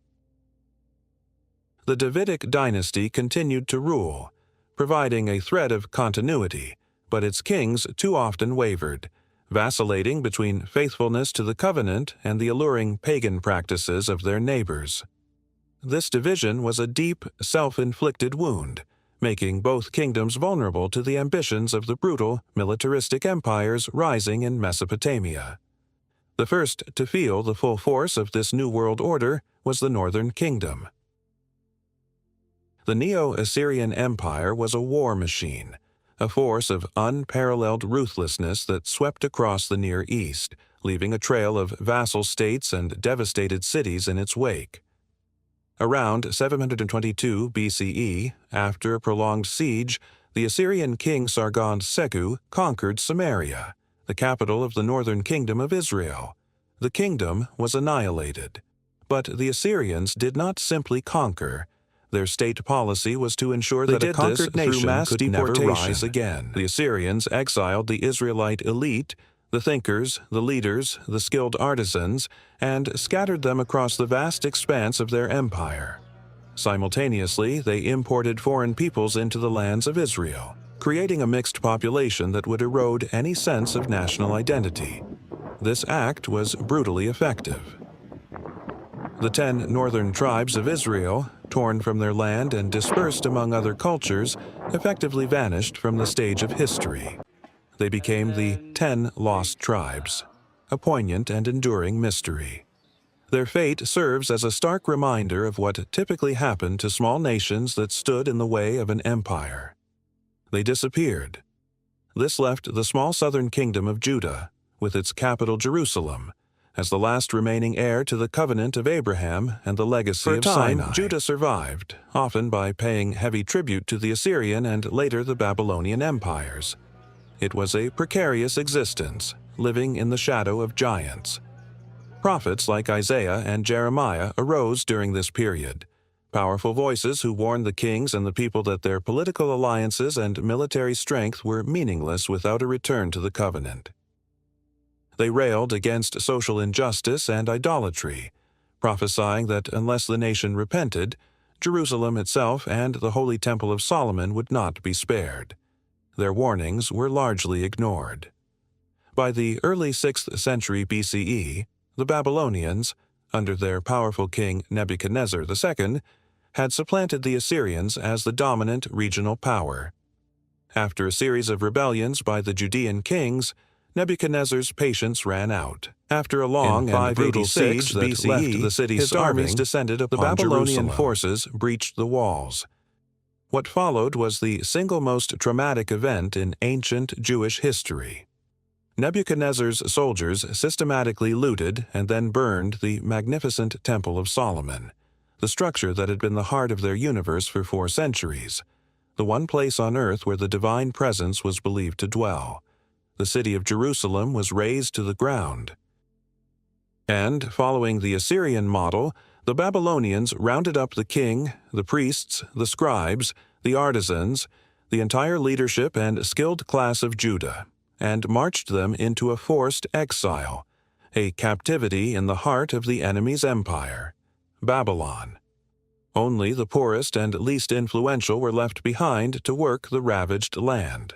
Speaker 1: The Davidic dynasty continued to rule, providing a thread of continuity, but its kings too often wavered, vacillating between faithfulness to the covenant and the alluring pagan practices of their neighbors. This division was a deep, self-inflicted wound, making both kingdoms vulnerable to the ambitions of the brutal, militaristic empires rising in Mesopotamia. The first to feel the full force of this New World Order was the Northern Kingdom. The Neo-Assyrian Empire was a war machine, a force of unparalleled ruthlessness that swept across the Near East, leaving a trail of vassal states and devastated cities in its wake. Around 722 BCE, after a prolonged siege, the Assyrian king Sargon-Seku conquered Samaria, the capital of the northern kingdom of Israel. The kingdom was annihilated. But the Assyrians did not simply conquer. Their state policy was to ensure that a conquered nation could never rise again. The Assyrians exiled the Israelite elite, the thinkers, the leaders, the skilled artisans, and scattered them across the vast expanse of their empire. Simultaneously, they imported foreign peoples into the lands of Israel, creating a mixed population that would erode any sense of national identity. This act was brutally effective. The 10 northern tribes of Israel, torn from their land and dispersed among other cultures, effectively vanished from the stage of history. They became the 10 lost tribes, a poignant and enduring mystery. Their fate serves as a stark reminder of what typically happened to small nations that stood in the way of an empire. They disappeared. This left the small southern kingdom of Judah, with its capital Jerusalem, as the last remaining heir to the covenant of Abraham and the legacy of Sinai. Judah survived, often by paying heavy tribute to the Assyrian and later the Babylonian empires. It was a precarious existence, living in the shadow of giants. Prophets like Isaiah and Jeremiah arose during this period, powerful voices who warned the kings and the people that their political alliances and military strength were meaningless without a return to the covenant. They railed against social injustice and idolatry, prophesying that unless the nation repented, Jerusalem itself and the Holy Temple of Solomon would not be spared. Their warnings were largely ignored. By the early 6th century BCE, the Babylonians, under their powerful king Nebuchadnezzar II, had supplanted the Assyrians as the dominant regional power. After a series of rebellions by the Judean kings, Nebuchadnezzar's patience ran out. After a long and brutal siege that BCE, left the city his armies descended upon the Babylonian forces breached the walls. What followed was the single most traumatic event in ancient Jewish history. Nebuchadnezzar's soldiers systematically looted and then burned the magnificent Temple of Solomon, the structure that had been the heart of their universe for 4 centuries, the one place on earth where the divine presence was believed to dwell. The city of Jerusalem was razed to the ground. And, following the Assyrian model, the Babylonians rounded up the king, the priests, the scribes, the artisans, the entire leadership and skilled class of Judah, and marched them into a forced exile, a captivity in the heart of the enemy's empire, Babylon. Only the poorest and least influential were left behind to work the ravaged land.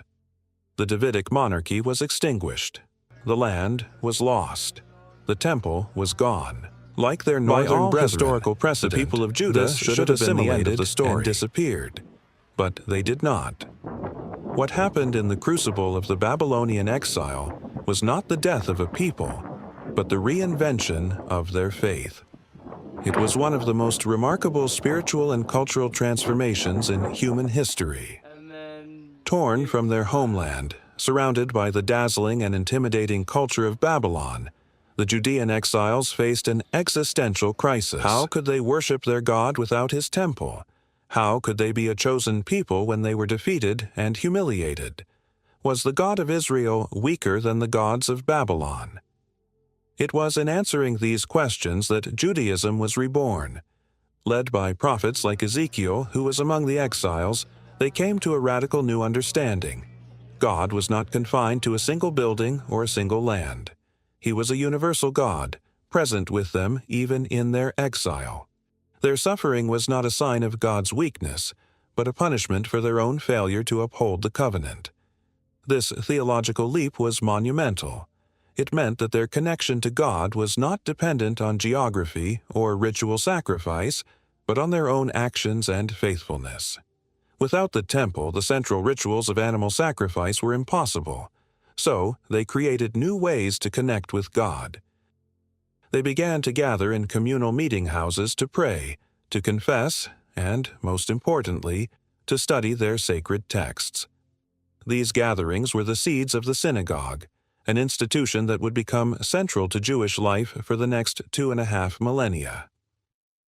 Speaker 1: The Davidic monarchy was extinguished. The land was lost. The temple was gone. Like their northern brethren, historical precedent, the people of Judah should have assimilated the story and disappeared. But they did not. What happened in the crucible of the Babylonian exile was not the death of a people, but the reinvention of their faith. It was one of the most remarkable spiritual and cultural transformations in human history. Torn from their homeland, surrounded by the dazzling and intimidating culture of Babylon, the Judean exiles faced an existential crisis. How could they worship their God without his temple? How could they be a chosen people when they were defeated and humiliated? Was the God of Israel weaker than the gods of Babylon? It was in answering these questions that Judaism was reborn. Led by prophets like Ezekiel, who was among the exiles, they came to a radical new understanding. God was not confined to a single building or a single land. He was a universal God, present with them even in their exile. Their suffering was not a sign of God's weakness, but a punishment for their own failure to uphold the covenant. This theological leap was monumental. It meant that their connection to God was not dependent on geography or ritual sacrifice, but on their own actions and faithfulness. Without the temple, the central rituals of animal sacrifice were impossible. So, they created new ways to connect with God. They began to gather in communal meeting houses to pray, to confess, and, most importantly, to study their sacred texts. These gatherings were the seeds of the synagogue, an institution that would become central to Jewish life for the next 2.5 millennia.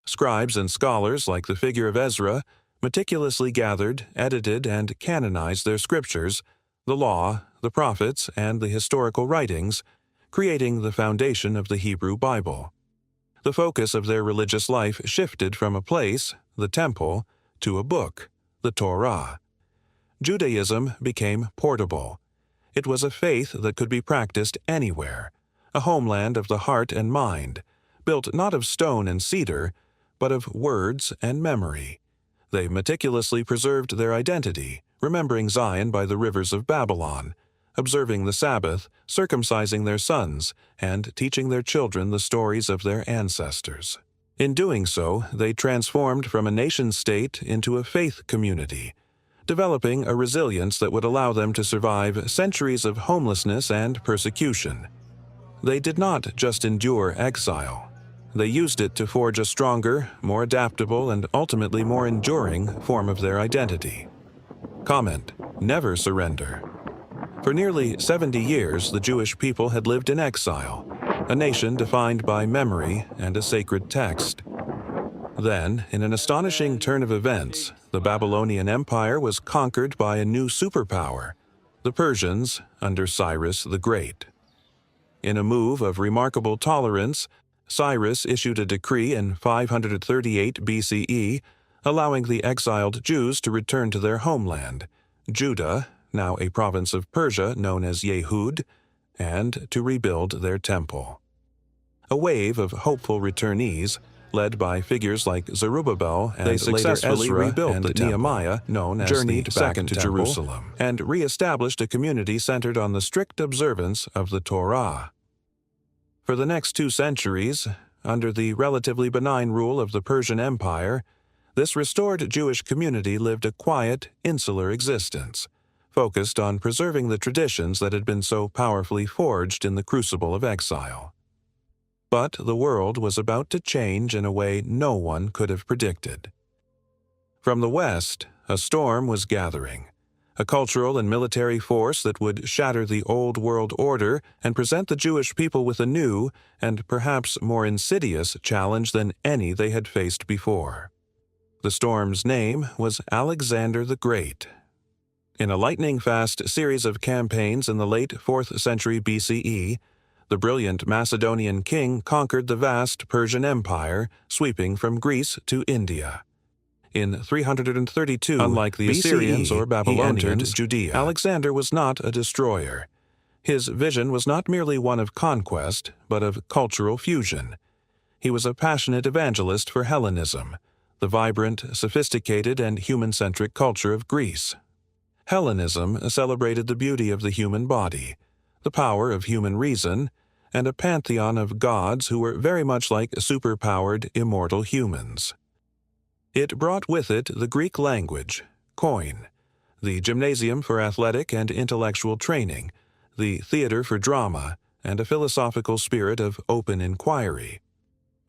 Speaker 1: Scribes and scholars like the figure of Ezra meticulously gathered, edited, and canonized their scriptures, the law, the prophets, and the historical writings, creating the foundation of the Hebrew Bible. The focus of their religious life shifted from a place, the temple, to a book, the Torah. Judaism became portable. It was a faith that could be practiced anywhere, a homeland of the heart and mind, built not of stone and cedar, but of words and memory. They meticulously preserved their identity, remembering Zion by the rivers of Babylon, observing the Sabbath, circumcising their sons, and teaching their children the stories of their ancestors. In doing so, they transformed from a nation-state into a faith community, developing a resilience that would allow them to survive centuries of homelessness and persecution. They did not just endure exile. They used it to forge a stronger, more adaptable, and ultimately more enduring form of their identity. Comment: never surrender. For nearly 70 years, the Jewish people had lived in exile, a nation defined by memory and a sacred text. Then, in an astonishing turn of events, the Babylonian Empire was conquered by a new superpower, the Persians under Cyrus the Great. In a move of remarkable tolerance, Cyrus issued a decree in 538 BCE, allowing the exiled Jews to return to their homeland, Judah, now a province of Persia known as Yehud, and to rebuild their temple. A wave of hopeful returnees, led by figures like Zerubbabel and successfully rebuilt the Nehemiah, known as journeyed the back to Jerusalem, and re-established a community centered on the strict observance of the Torah. For the next 2 centuries, under the relatively benign rule of the Persian Empire, this restored Jewish community lived a quiet, insular existence, focused on preserving the traditions that had been so powerfully forged in the crucible of exile. But the world was about to change in a way no one could have predicted. From the West, a storm was gathering, a cultural and military force that would shatter the old world order and present the Jewish people with a new, and perhaps more insidious, challenge than any they had faced before. The storm's name was Alexander the Great. In a lightning-fast series of campaigns in the late 4th century BCE, the brilliant Macedonian king conquered the vast Persian Empire, sweeping from Greece to India. In 332, unlike the Assyrians or Babylonians, Judea. Alexander was not a destroyer. His vision was not merely one of conquest, but of cultural fusion. He was a passionate evangelist for Hellenism, the vibrant, sophisticated, and human-centric culture of Greece. Hellenism celebrated the beauty of the human body, the power of human reason, and a pantheon of gods who were very much like superpowered, immortal humans. It brought with it the Greek language, koine, the gymnasium for athletic and intellectual training, the theater for drama, and a philosophical spirit of open inquiry.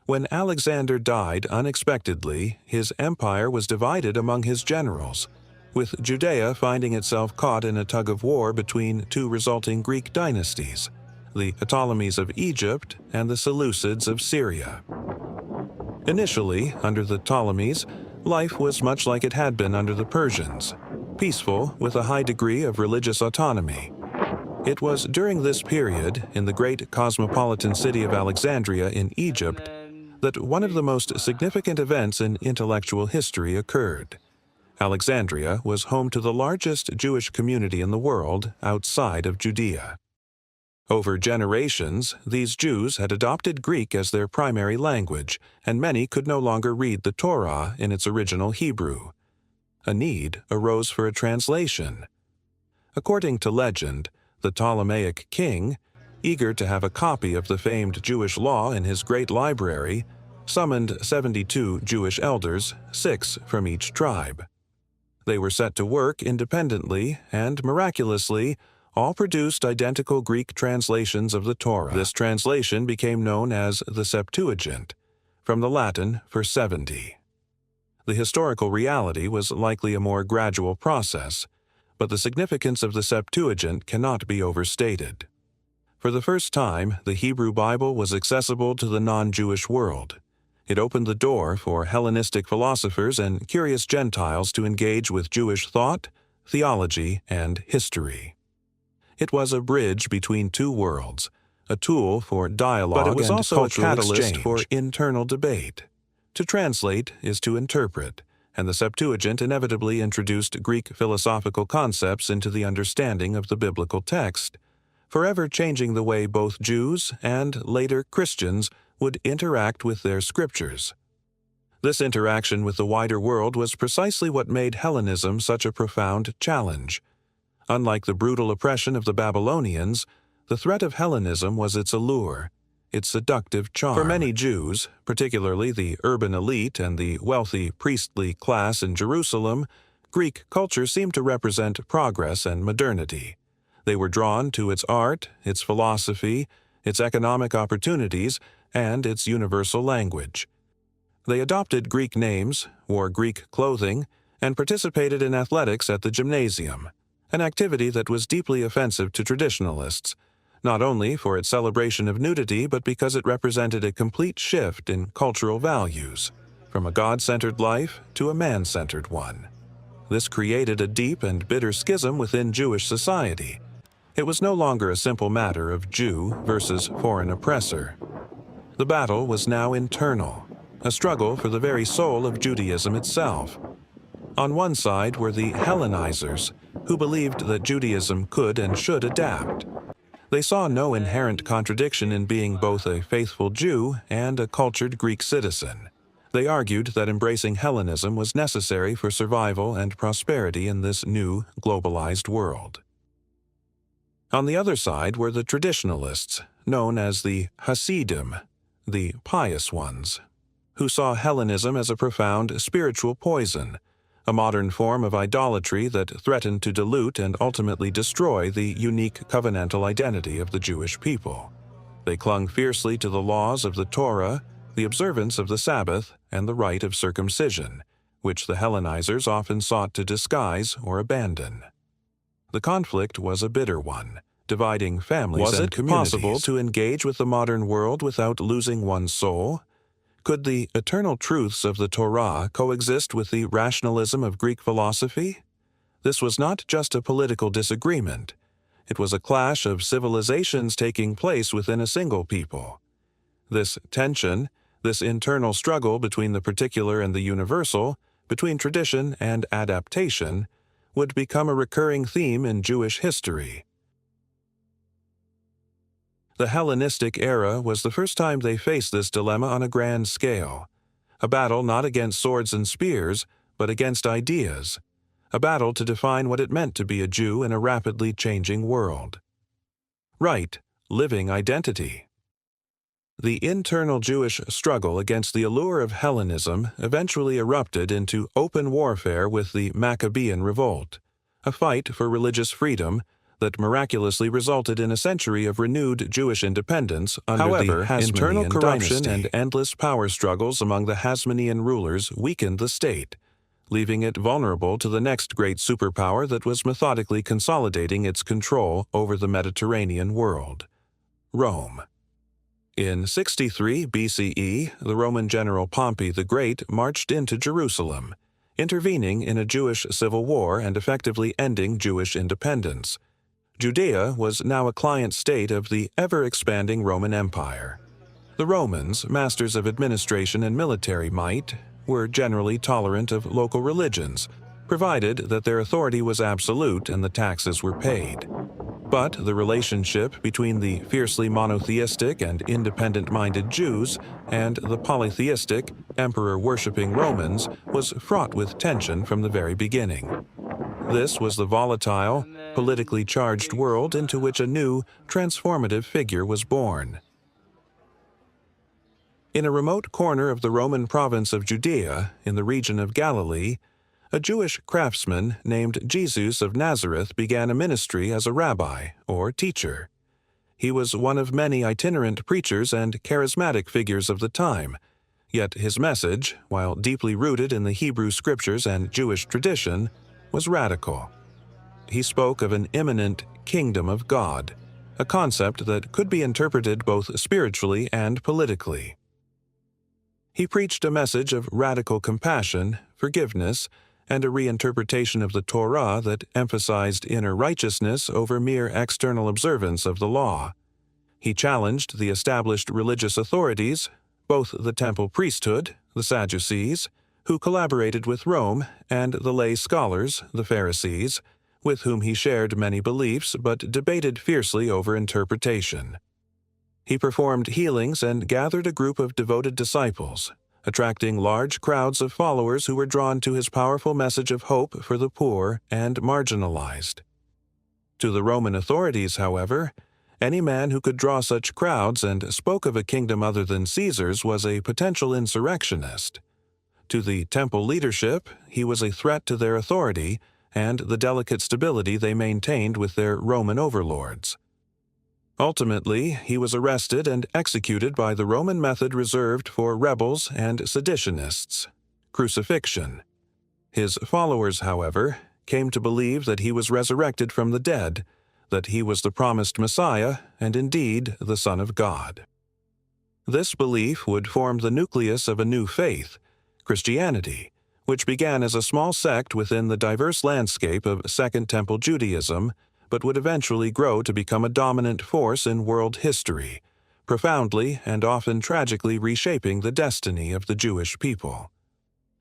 Speaker 1: When Alexander died unexpectedly, his empire was divided among his generals, with Judea finding itself caught in a tug-of-war between 2 resulting Greek dynasties, the Ptolemies of Egypt and the Seleucids of Syria. Initially, under the Ptolemies, life was much like it had been under the Persians, peaceful with a high degree of religious autonomy. It was during this period, in the great cosmopolitan city of Alexandria in Egypt, that one of the most significant events in intellectual history occurred. Alexandria was home to the largest Jewish community in the world outside of Judea. Over generations, these Jews had adopted Greek as their primary language, and many could no longer read the Torah in its original Hebrew. A need arose for a translation. According to legend, the Ptolemaic king, eager to have a copy of the famed Jewish law in his great library, summoned 72 Jewish elders, 6 from each tribe. They were set to work independently, and miraculously, all produced identical Greek translations of the Torah. This translation became known as the Septuagint, from the Latin for 70. The historical reality was likely a more gradual process, but the significance of the Septuagint cannot be overstated. For the first time, the Hebrew Bible was accessible to the non-Jewish world. It opened the door for Hellenistic philosophers and curious Gentiles to engage with Jewish thought, theology, and history. It was a bridge between two worlds, a tool for dialogue,
Speaker 2: but it was
Speaker 1: and
Speaker 2: also a
Speaker 1: cultural
Speaker 2: catalyst
Speaker 1: exchange for internal debate. To translate is to interpret, and the Septuagint inevitably introduced Greek philosophical concepts into the understanding of the biblical text, forever changing the way both Jews and later Christians would interact with their scriptures. This interaction with the wider world was precisely what made Hellenism such a profound challenge. Unlike the brutal oppression of the Babylonians, the threat of Hellenism was its allure, its seductive charm. For many Jews, particularly the urban elite and the wealthy priestly class in Jerusalem, Greek culture seemed to represent progress and modernity. They were drawn to its art, its philosophy, its economic opportunities, and its universal language. They adopted Greek names, wore Greek clothing, and participated in athletics at the gymnasium, an activity that was deeply offensive to traditionalists, not only for its celebration of nudity but because it represented a complete shift in cultural values, from a God-centered life to a man-centered one. This created a deep and bitter schism within Jewish society. It was no longer a simple matter of Jew versus foreign oppressor. The battle was now internal, a struggle for the very soul of Judaism itself. On one side were the Hellenizers, who believed that Judaism could and should adapt. They saw no inherent contradiction in being both a faithful Jew and a cultured Greek citizen. They argued that embracing Hellenism was necessary for survival and prosperity in this new, globalized world. On the other side were the traditionalists, known as the Hasidim, the pious ones, who saw Hellenism as a profound spiritual poison, a modern form of idolatry that threatened to dilute and ultimately destroy the unique covenantal identity of the Jewish people. They clung fiercely to the laws of the Torah, the observance of the Sabbath, and the rite of circumcision, which the Hellenizers often sought to disguise or abandon. The conflict was a bitter one, dividing families and communities. Was it possible to engage with the modern world without losing one's soul? Could the eternal truths of the Torah coexist with the rationalism of Greek philosophy? This was not just a political disagreement. It was a clash of civilizations taking place within a single people. This tension, this internal struggle between the particular and the universal, between tradition and adaptation, would become a recurring theme in Jewish history. The Hellenistic era was the first time they faced this dilemma on a grand scale, a battle not against swords and spears, but against ideas, a battle to define what it meant to be a Jew in a rapidly changing world. Right, living identity. The internal Jewish struggle against the allure of Hellenism eventually erupted into open warfare with the Maccabean Revolt, a fight for religious freedom that miraculously resulted in a century of renewed Jewish independence under the Hasmonean internal corruption dynasty. And endless power struggles among the Hasmonean rulers weakened the state, leaving it vulnerable to the next great superpower that was methodically consolidating its control over the Mediterranean world: Rome. In 63 BCE, the Roman general Pompey the Great marched into Jerusalem, intervening in a Jewish civil war and effectively ending Jewish independence. Judea was now a client state of the ever-expanding Roman Empire. The Romans, masters of administration and military might, were generally tolerant of local religions, provided that their authority was absolute and the taxes were paid. But the relationship between the fiercely monotheistic and independent-minded Jews and the polytheistic, emperor-worshipping Romans was fraught with tension from the very beginning. This was the volatile, politically charged world into which a new, transformative figure was born. In a remote corner of the Roman province of Judea, in the region of Galilee, a Jewish craftsman named Jesus of Nazareth began a ministry as a rabbi, or teacher. He was one of many itinerant preachers and charismatic figures of the time, yet his message, while deeply rooted in the Hebrew scriptures and Jewish tradition, was radical. he spoke of an imminent kingdom of God, a concept that could be interpreted both spiritually and politically. He preached a message of radical compassion, forgiveness, and a reinterpretation of the Torah that emphasized inner righteousness over mere external observance of the law. He challenged the established religious authorities, both the temple priesthood, the Sadducees, who collaborated with Rome, and the lay scholars, the Pharisees, with whom he shared many beliefs but debated fiercely over interpretation. He performed healings and gathered a group of devoted disciples, attracting large crowds of followers who were drawn to his powerful message of hope for the poor and marginalized. To the Roman authorities, however, any man who could draw such crowds and spoke of a kingdom other than Caesar's was a potential insurrectionist. To the temple leadership, he was a threat to their authority and the delicate stability they maintained with their Roman overlords. Ultimately, he was arrested and executed by the Roman method reserved for rebels and seditionists, crucifixion. His followers, however, came to believe that he was resurrected from the dead, that he was the promised Messiah and indeed the Son of God. This belief would form the nucleus of a new faith, Christianity, which began as a small sect within the diverse landscape of Second Temple Judaism, but would eventually grow to become a dominant force in world history, profoundly and often tragically reshaping the destiny of the Jewish people.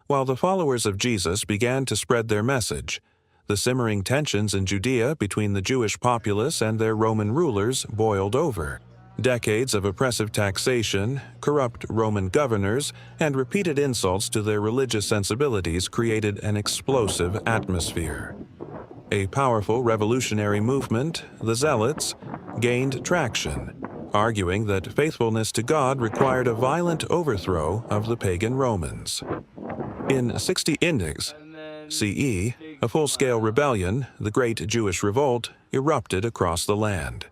Speaker 1: While the followers of Jesus began to spread their message, the simmering tensions in Judea between the Jewish populace and their Roman rulers boiled over. Decades of oppressive taxation, corrupt Roman governors, and repeated insults to their religious sensibilities created an explosive atmosphere. A powerful revolutionary movement, the Zealots, gained traction, arguing that faithfulness to God required a violent overthrow of the pagan Romans. In 60 Index CE, a full-scale rebellion, the Great Jewish Revolt, erupted across the land.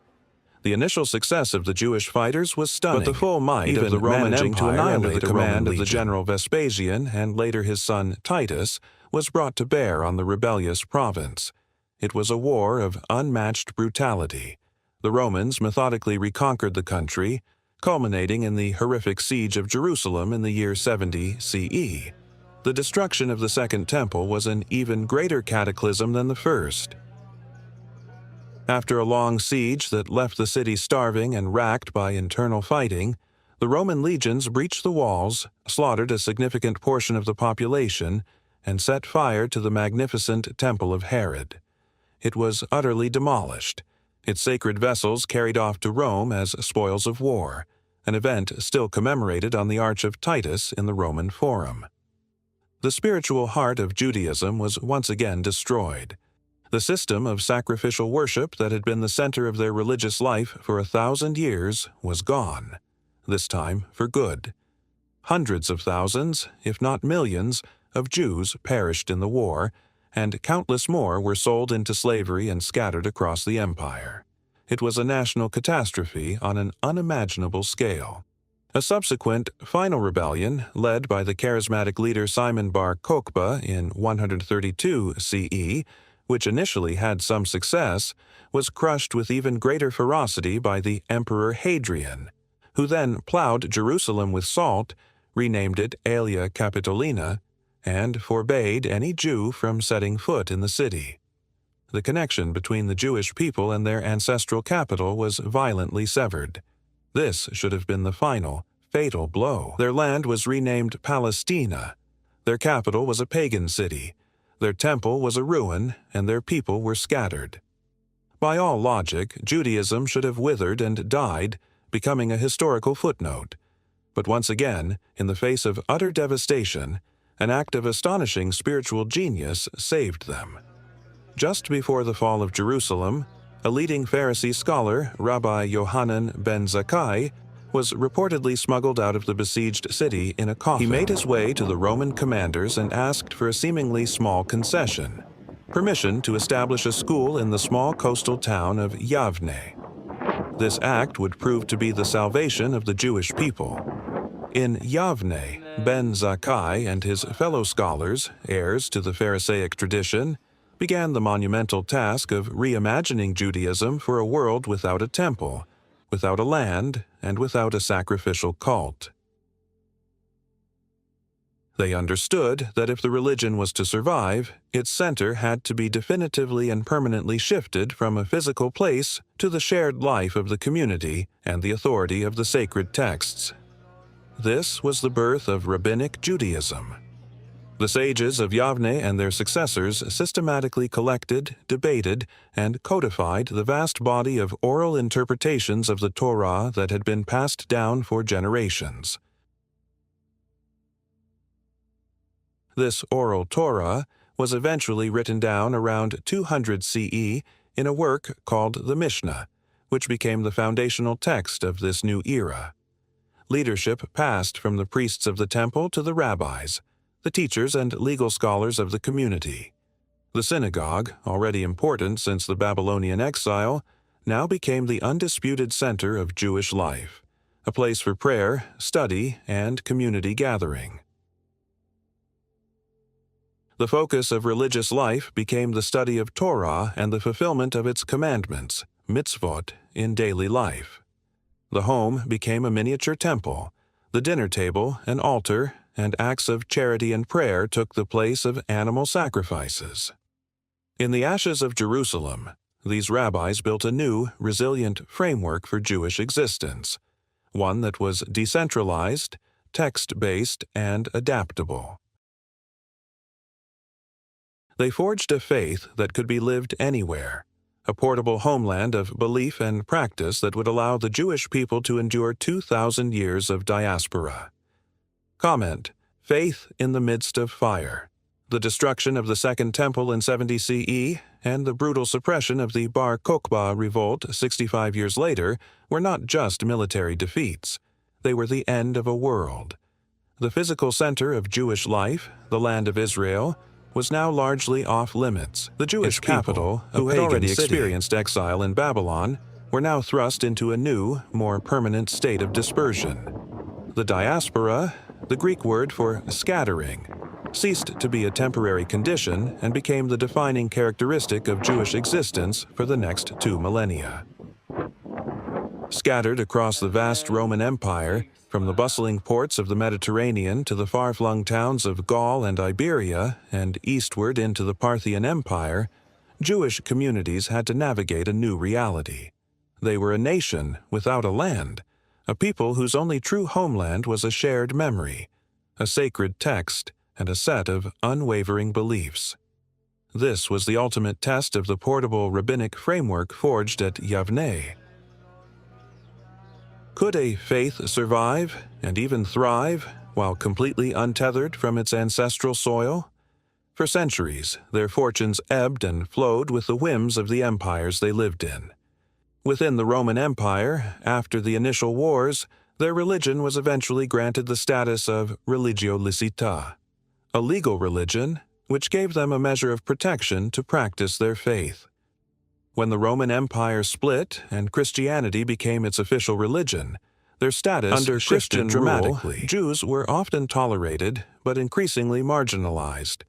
Speaker 1: The initial success of the Jewish fighters was stunning, but the full might of the Roman Empire under the command of the general Vespasian and later his son Titus was brought to bear on the rebellious province. It was a war of unmatched brutality. The Romans methodically reconquered the country, culminating in the horrific siege of Jerusalem in the year 70 CE. The destruction of the Second Temple was an even greater cataclysm than the first. After a long siege that left the city starving and racked by internal fighting, the Roman legions breached the walls, slaughtered a significant portion of the population, and set fire to the magnificent Temple of Herod. It was utterly demolished, its sacred vessels carried off to Rome as spoils of war, an event still commemorated on the Arch of Titus in the Roman Forum. The spiritual heart of Judaism was once again destroyed. The system of sacrificial worship that had been the center of their religious life for 1,000 years was gone, this time for good. Hundreds of thousands, if not millions, of Jews perished in the war, and countless more were sold into slavery and scattered across the empire. It was a national catastrophe on an unimaginable scale. A subsequent final rebellion, led by the charismatic leader Simon Bar Kokhba in 132 CE, which initially had some success, was crushed with even greater ferocity by the Emperor Hadrian, who then plowed Jerusalem with salt, renamed it Aelia Capitolina, and forbade any Jew from setting foot in the city. The connection between the Jewish people and their ancestral capital was violently severed. This should have been the final, fatal blow. Their land was renamed Palestina. Their capital was a pagan city. Their temple was a ruin, and their people were scattered. By all logic, Judaism should have withered and died, becoming a historical footnote. But once again, in the face of utter devastation, an act of astonishing spiritual genius saved them. Just before the fall of Jerusalem, a leading Pharisee scholar, Rabbi Yohanan ben Zakkai, was reportedly smuggled out of the besieged city in a coffin. He made his way to the Roman commanders and asked for a seemingly small concession: permission to establish a school in the small coastal town of Yavne. This act would prove to be the salvation of the Jewish people. In Yavne, ben Zakkai and his fellow scholars, heirs to the Pharisaic tradition, began the monumental task of reimagining Judaism for a world without a temple, without a land, and without a sacrificial cult. They understood that if the religion was to survive, its center had to be definitively and permanently shifted from a physical place to the shared life of the community and the authority of the sacred texts. This was the birth of Rabbinic Judaism. The sages of Yavne and their successors systematically collected, debated, and codified the vast body of oral interpretations of the Torah that had been passed down for generations. This oral Torah was eventually written down around 200 CE in a work called the Mishnah, which became the foundational text of this new era. Leadership passed from the priests of the temple to the rabbis, the teachers and legal scholars of the community. The synagogue, already important since the Babylonian exile, now became the undisputed center of Jewish life, a place for prayer, study, and community gathering. The focus of religious life became the study of Torah and the fulfillment of its commandments, mitzvot, in daily life. The home became a miniature temple. The dinner table, an altar, and acts of charity and prayer took the place of animal sacrifices. In the ashes of Jerusalem, these rabbis built a new, resilient framework for Jewish existence, one that was decentralized, text-based, and adaptable. They forged a faith that could be lived anywhere, a portable homeland of belief and practice that would allow the Jewish people to endure 2,000 years of diaspora. Comment: Faith in the midst of fire. The destruction of the Second Temple in 70 CE and the brutal suppression of the Bar Kokhba revolt 65 years later were not just military defeats. They were the end of a world. The physical center of Jewish life, the land of Israel, was now largely off-limits. The Jewish capital, who had already experienced exile in Babylon, were now thrust into a new, more permanent state of dispersion. The diaspora, the Greek word for scattering, ceased to be a temporary condition and became the defining characteristic of Jewish existence for the next 2 millennia. Scattered across the vast Roman Empire, from the bustling ports of the Mediterranean to the far-flung towns of Gaul and Iberia, and eastward into the Parthian Empire, Jewish communities had to navigate a new reality. They were a nation without a land, a people whose only true homeland was a shared memory, a sacred text, and a set of unwavering beliefs. This was the ultimate test of the portable rabbinic framework forged at Yavne. Could a faith survive and even thrive while completely untethered from its ancestral soil? For centuries, their fortunes ebbed and flowed with the whims of the empires they lived in. Within the Roman Empire, after the initial wars, their religion was eventually granted the status of religio licita, a legal religion which gave them a measure of protection to practice their faith. When the Roman Empire split and Christianity became its official religion, their status
Speaker 2: Under
Speaker 1: shifted
Speaker 2: Christian
Speaker 1: dramatically.
Speaker 2: rule,
Speaker 1: Jews were often tolerated, but increasingly marginalized.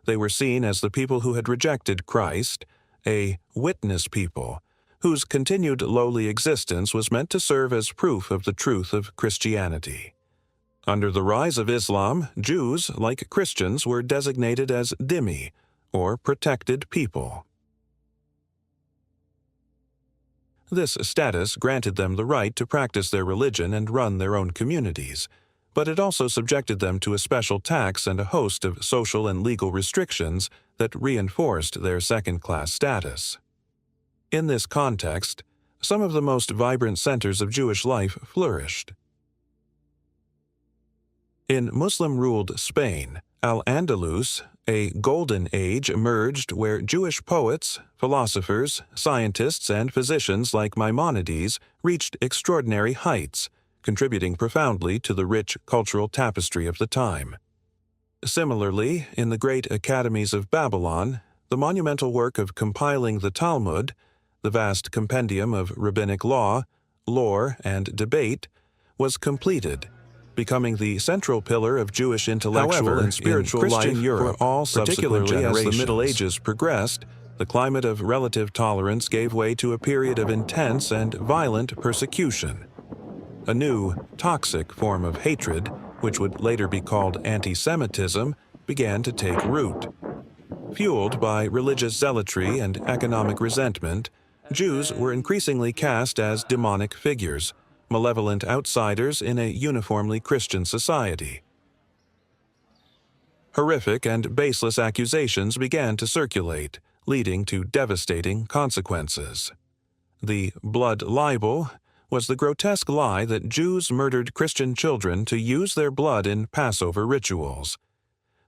Speaker 1: They were seen as the people who had rejected Christ, a witness people, whose continued lowly existence was meant to serve as proof of the truth of Christianity. Under the rise of Islam, Jews, like Christians, were designated as dhimmi, or protected people. This status granted them the right to practice their religion and run their own communities, but it also subjected them to a special tax and a host of social and legal restrictions that reinforced their second-class status. In this context, some of the most vibrant centers of Jewish life flourished. In Muslim-ruled Spain, Al-Andalus, a golden age emerged where Jewish poets, philosophers, scientists, and physicians like Maimonides reached extraordinary heights, contributing profoundly to the rich cultural tapestry of the time. Similarly, in the great academies of Babylon, the monumental work of compiling the Talmud, the vast compendium of rabbinic law, lore, and debate, was completed, becoming the central pillar of Jewish intellectual and spiritual life Europe, for all particularly as the Middle Ages progressed. The climate of relative tolerance gave way to a period of intense and violent persecution. A new, toxic form of hatred, which would later be called anti-Semitism, began to take root. Fueled by religious zealotry and economic resentment, Jews were increasingly cast as demonic figures, malevolent outsiders in a uniformly Christian society. Horrific and baseless accusations began to circulate, leading to devastating consequences. The blood libel was the grotesque lie that Jews murdered Christian children to use their blood in Passover rituals.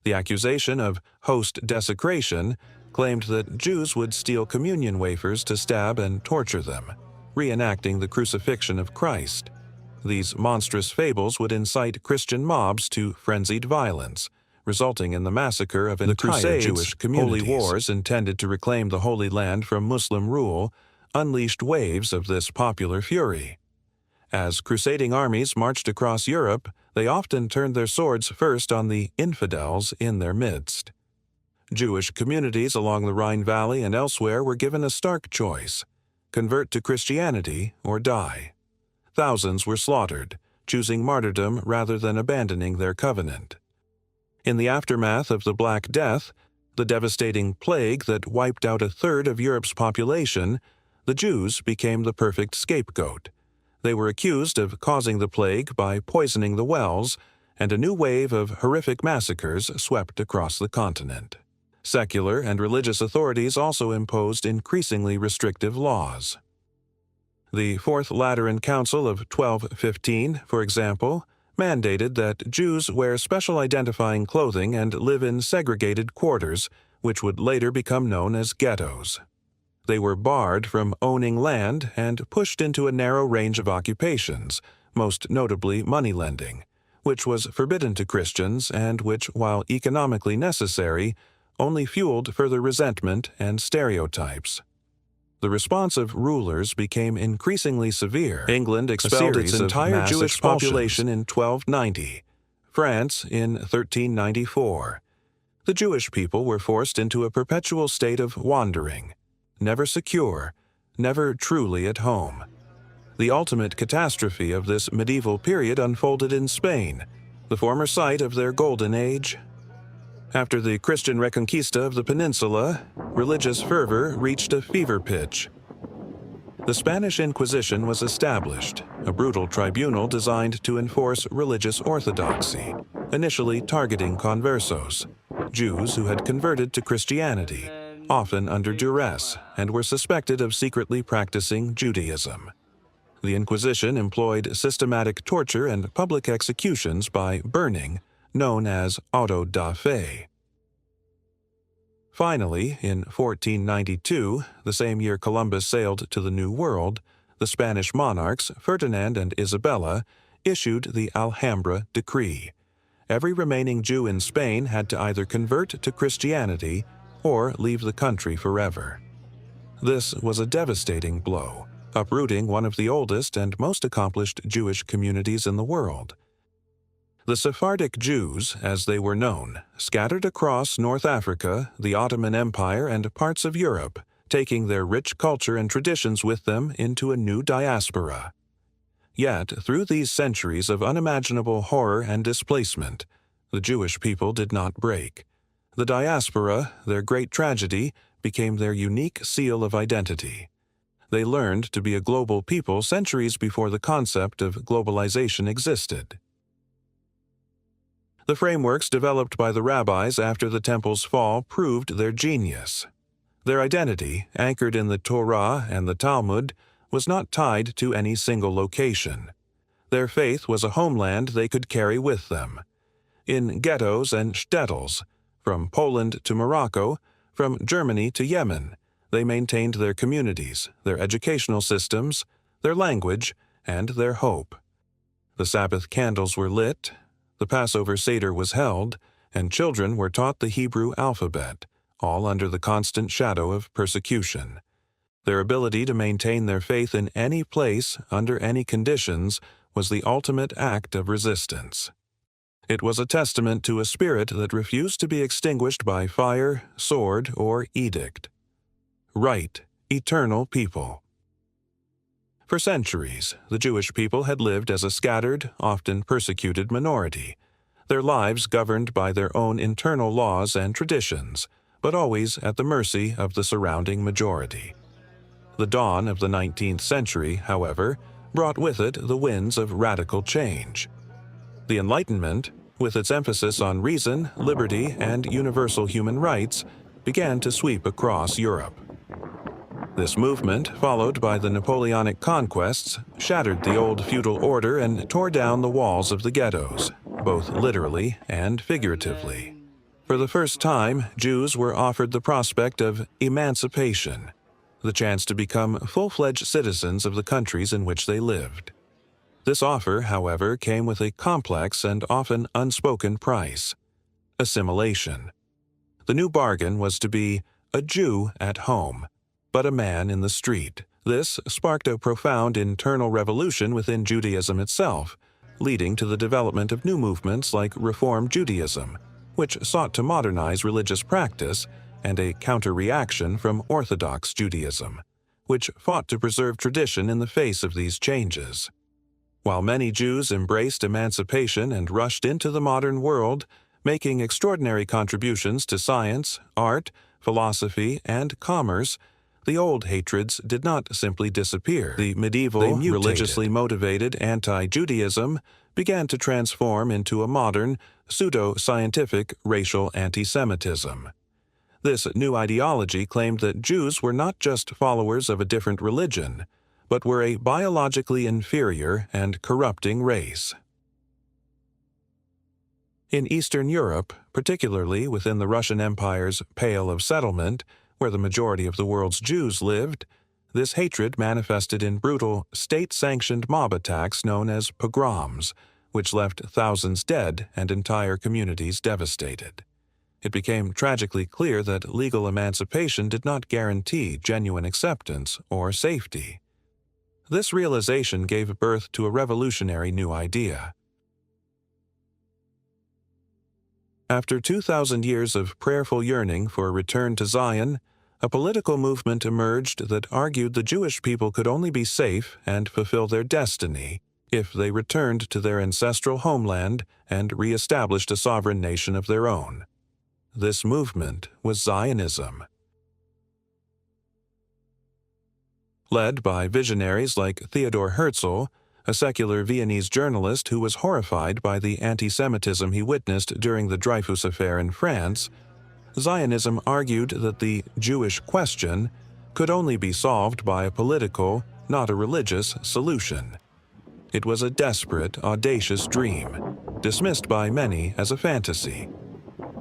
Speaker 1: The accusation of host desecration claimed that Jews would steal communion wafers to stab and torture them, reenacting the crucifixion of Christ. These monstrous fables would incite Christian mobs to frenzied violence, resulting in the massacre of entire Jewish communities. Holy wars intended to reclaim the Holy Land from Muslim rule unleashed waves of this popular fury. As crusading armies marched across Europe, they often turned their swords first on the infidels in their midst. Jewish communities along the Rhine Valley and elsewhere were given a stark choice: convert to Christianity or die. Thousands were slaughtered, choosing martyrdom rather than abandoning their covenant. In the aftermath of the Black Death, the devastating plague that wiped out a third of Europe's population, the Jews became the perfect scapegoat. They were accused of causing the plague by poisoning the wells, and a new wave of horrific massacres swept across the continent. Secular and religious authorities also imposed increasingly restrictive laws. The Fourth Lateran Council of 1215, for example, mandated that Jews wear special identifying clothing and live in segregated quarters, which would later become known as ghettos. They were barred from owning land and pushed into a narrow range of occupations, most notably moneylending, which was forbidden to Christians and which, while economically necessary, only fueled further resentment and stereotypes. The response of rulers became increasingly severe. England expelled its entire Jewish population in 1290, France in 1394. The Jewish people were forced into a perpetual state of wandering, never secure, never truly at home. The ultimate catastrophe of this medieval period unfolded in Spain, the former site of their Golden Age. After the Christian Reconquista of the peninsula, religious fervor reached a fever pitch. The Spanish Inquisition was established, a brutal tribunal designed to enforce religious orthodoxy, initially targeting conversos, Jews who had converted to Christianity, often under duress, and were suspected of secretly practicing Judaism. The Inquisition employed systematic torture and public executions by burning, known as auto da fe. Finally, in 1492, the same year Columbus sailed to the New World, the Spanish monarchs, Ferdinand and Isabella, issued the Alhambra Decree. Every remaining Jew in Spain had to either convert to Christianity or leave the country forever. This was a devastating blow, uprooting one of the oldest and most accomplished Jewish communities in the world. The Sephardic Jews, as they were known, scattered across North Africa, the Ottoman Empire, and parts of Europe, taking their rich culture and traditions with them into a new diaspora. Yet, through these centuries of unimaginable horror and displacement, the Jewish people did not break. The diaspora, their great tragedy, became their unique seal of identity. They learned to be a global people centuries before the concept of globalization existed. The frameworks developed by the rabbis after the temple's fall proved their genius. Their identity, anchored in the Torah and the Talmud, was not tied to any single location. Their faith was a homeland they could carry with them. In ghettos and shtetls, from Poland to Morocco, from Germany to Yemen, they maintained their communities, their educational systems, their language, and their hope. The Sabbath candles were lit, the Passover Seder was held, and children were taught the Hebrew alphabet, all under the constant shadow of persecution. Their ability to maintain their faith in any place, under any conditions, was the ultimate act of resistance. It was a testament to a spirit that refused to be extinguished by fire, sword, or edict. Right, eternal people. For centuries, the Jewish people had lived as a scattered, often persecuted minority, their lives governed by their own internal laws and traditions, but always at the mercy of the surrounding majority. The dawn of the 19th century, however, brought with it the winds of radical change. The Enlightenment, with its emphasis on reason, liberty, and universal human rights, began to sweep across Europe. This movement, followed by the Napoleonic conquests, shattered the old feudal order and tore down the walls of the ghettos, both literally and figuratively. For the first time, Jews were offered the prospect of emancipation, the chance to become full-fledged citizens of the countries in which they lived. This offer, however, came with a complex and often unspoken price: assimilation. The new bargain was to be a Jew at home, but a man in the street. This sparked a profound internal revolution within Judaism itself, leading to the development of new movements like Reform Judaism, which sought to modernize religious practice, and a counter-reaction from Orthodox Judaism, which fought to preserve tradition in the face of these changes. While many Jews embraced emancipation and rushed into the modern world, making extraordinary contributions to science, art, philosophy, and commerce, the old hatreds did not simply disappear. The medieval, religiously motivated anti-Judaism began to transform into a modern, pseudo-scientific racial anti-Semitism. This new ideology claimed that Jews were not just followers of a different religion, but were a biologically inferior and corrupting race. In Eastern Europe, particularly within the Russian Empire's Pale of Settlement, where the majority of the world's Jews lived, this hatred manifested in brutal, state-sanctioned mob attacks known as pogroms, which left thousands dead and entire communities devastated. It became tragically clear that legal emancipation did not guarantee genuine acceptance or safety. This realization gave birth to a revolutionary new idea. After 2,000 years of prayerful yearning for a return to Zion, a political movement emerged that argued the Jewish people could only be safe and fulfill their destiny if they returned to their ancestral homeland and re-established a sovereign nation of their own. This movement was Zionism. Led by visionaries like Theodor Herzl, a secular Viennese journalist who was horrified by the anti-Semitism he witnessed during the Dreyfus Affair in France, Zionism argued that the Jewish question could only be solved by a political, not a religious, solution. It was a desperate, audacious dream, dismissed by many as a fantasy.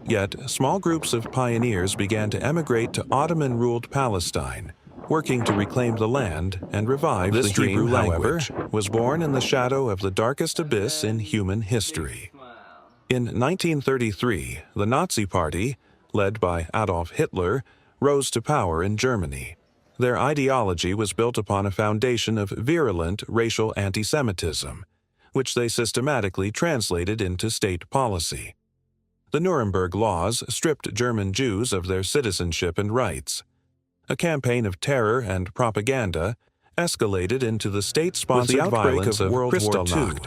Speaker 1: Yet, small groups of pioneers began to emigrate to Ottoman-ruled Palestine, working to reclaim the land and revive the Hebrew language. However, was born in the shadow of the darkest abyss in human history. In 1933, the Nazi Party, led by Adolf Hitler, rose to power in Germany. Their ideology was built upon a foundation of virulent racial anti-Semitism, which they systematically translated into state policy. The Nuremberg Laws stripped German Jews of their citizenship and rights. A campaign of terror and propaganda escalated into the state-sponsored violence of World War II.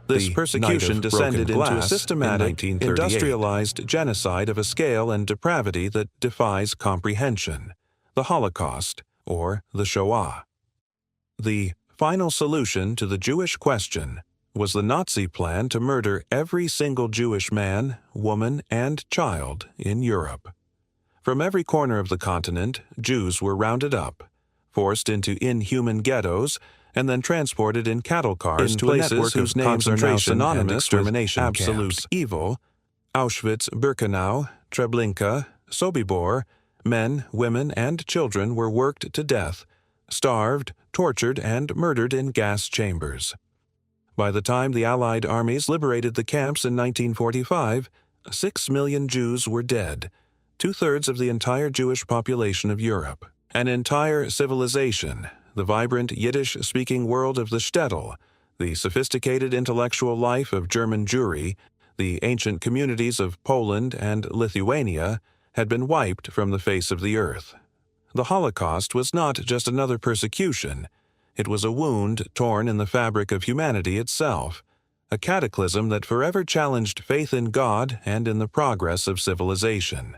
Speaker 1: This persecution descended into a systematic, industrialized genocide of a scale and depravity that defies comprehension: the Holocaust, or the Shoah. The final solution to the Jewish question was the Nazi plan to murder every single Jewish man, woman, and child in Europe. From every corner of the continent, Jews were rounded up, forced into inhuman ghettos, and then transported in cattle cars to places whose names are now synonymous with absolute evil: Auschwitz, Birkenau, Treblinka, Sobibor. Men, women, and children were worked to death, starved, tortured, and murdered in gas chambers. By the time the Allied armies liberated the camps in 1945, 6 million Jews were dead, two-thirds of the entire Jewish population of Europe. An entire civilization, the vibrant Yiddish-speaking world of the shtetl, The sophisticated intellectual life of German Jewry, the ancient communities of Poland and Lithuania, had been wiped from the face of the earth. The Holocaust was not just another persecution. It was a wound torn in the fabric of humanity itself, a cataclysm that forever challenged faith in God and in the progress of civilization.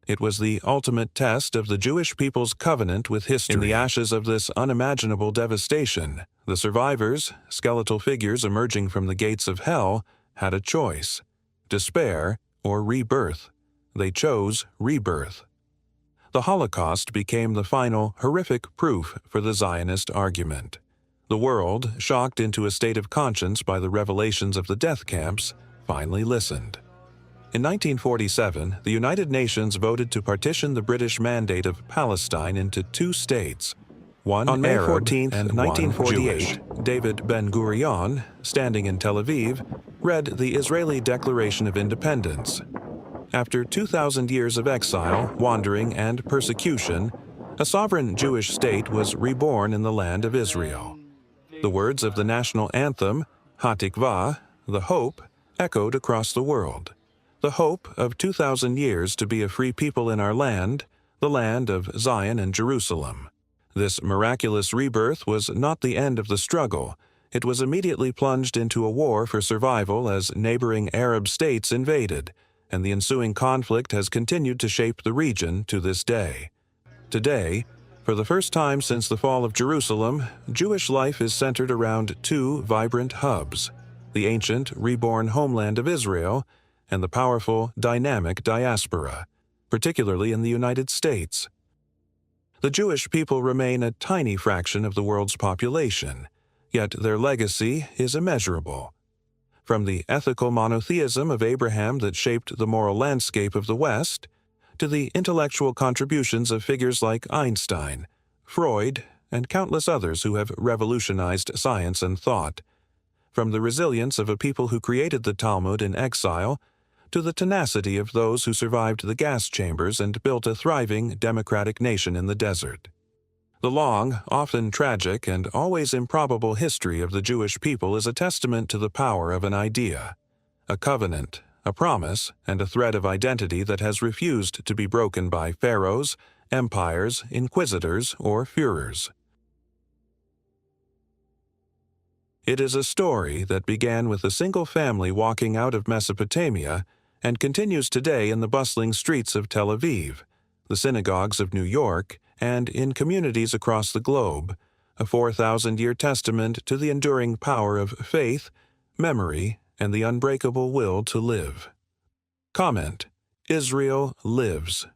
Speaker 1: It was the ultimate test of the Jewish people's covenant with history. In the ashes of this unimaginable devastation, the survivors, skeletal figures emerging from the gates of hell, had a choice: despair or rebirth. They chose rebirth. The Holocaust became the final, horrific proof for the Zionist argument. The world, shocked into a state of conscience by the revelations of the death camps, finally listened. In 1947, the United Nations voted to partition the British Mandate of Palestine into two states, one
Speaker 2: On May
Speaker 1: Arab
Speaker 2: 14,
Speaker 1: and
Speaker 2: 1948,
Speaker 1: one Jewish. David Ben-Gurion, standing in Tel Aviv, read the Israeli Declaration of Independence. After 2,000 years of exile, wandering, and persecution, a sovereign Jewish state was reborn in the land of Israel. The words of the national anthem, Hatikvah, the hope, echoed across the world. The hope of 2,000 years to be a free people in our land, the land of Zion and Jerusalem. This miraculous rebirth was not the end of the struggle. It was immediately plunged into a war for survival as neighboring Arab states invaded, and the ensuing conflict has continued to shape the region to this day. Today, for the first time since the fall of Jerusalem, Jewish life is centered around two vibrant hubs: the ancient, reborn homeland of Israel and the powerful, dynamic diaspora, particularly in the United States. The Jewish people remain a tiny fraction of the world's population, yet their legacy is immeasurable. From the ethical monotheism of Abraham that shaped the moral landscape of the West, to the intellectual contributions of figures like Einstein, Freud, and countless others who have revolutionized science and thought. From the resilience of a people who created the Talmud in exile, to the tenacity of those who survived the gas chambers and built a thriving, democratic nation in the desert. The long, often tragic, and always improbable history of the Jewish people is a testament to the power of an idea, a covenant, a promise, and a thread of identity that has refused to be broken by pharaohs, empires, inquisitors, or Führers. It is a story that began with a single family walking out of Mesopotamia and continues today in the bustling streets of Tel Aviv, the synagogues of New York, and in communities across the globe, a 4,000-year testament to the enduring power of faith, memory, and the unbreakable will to live. Comment: Israel lives.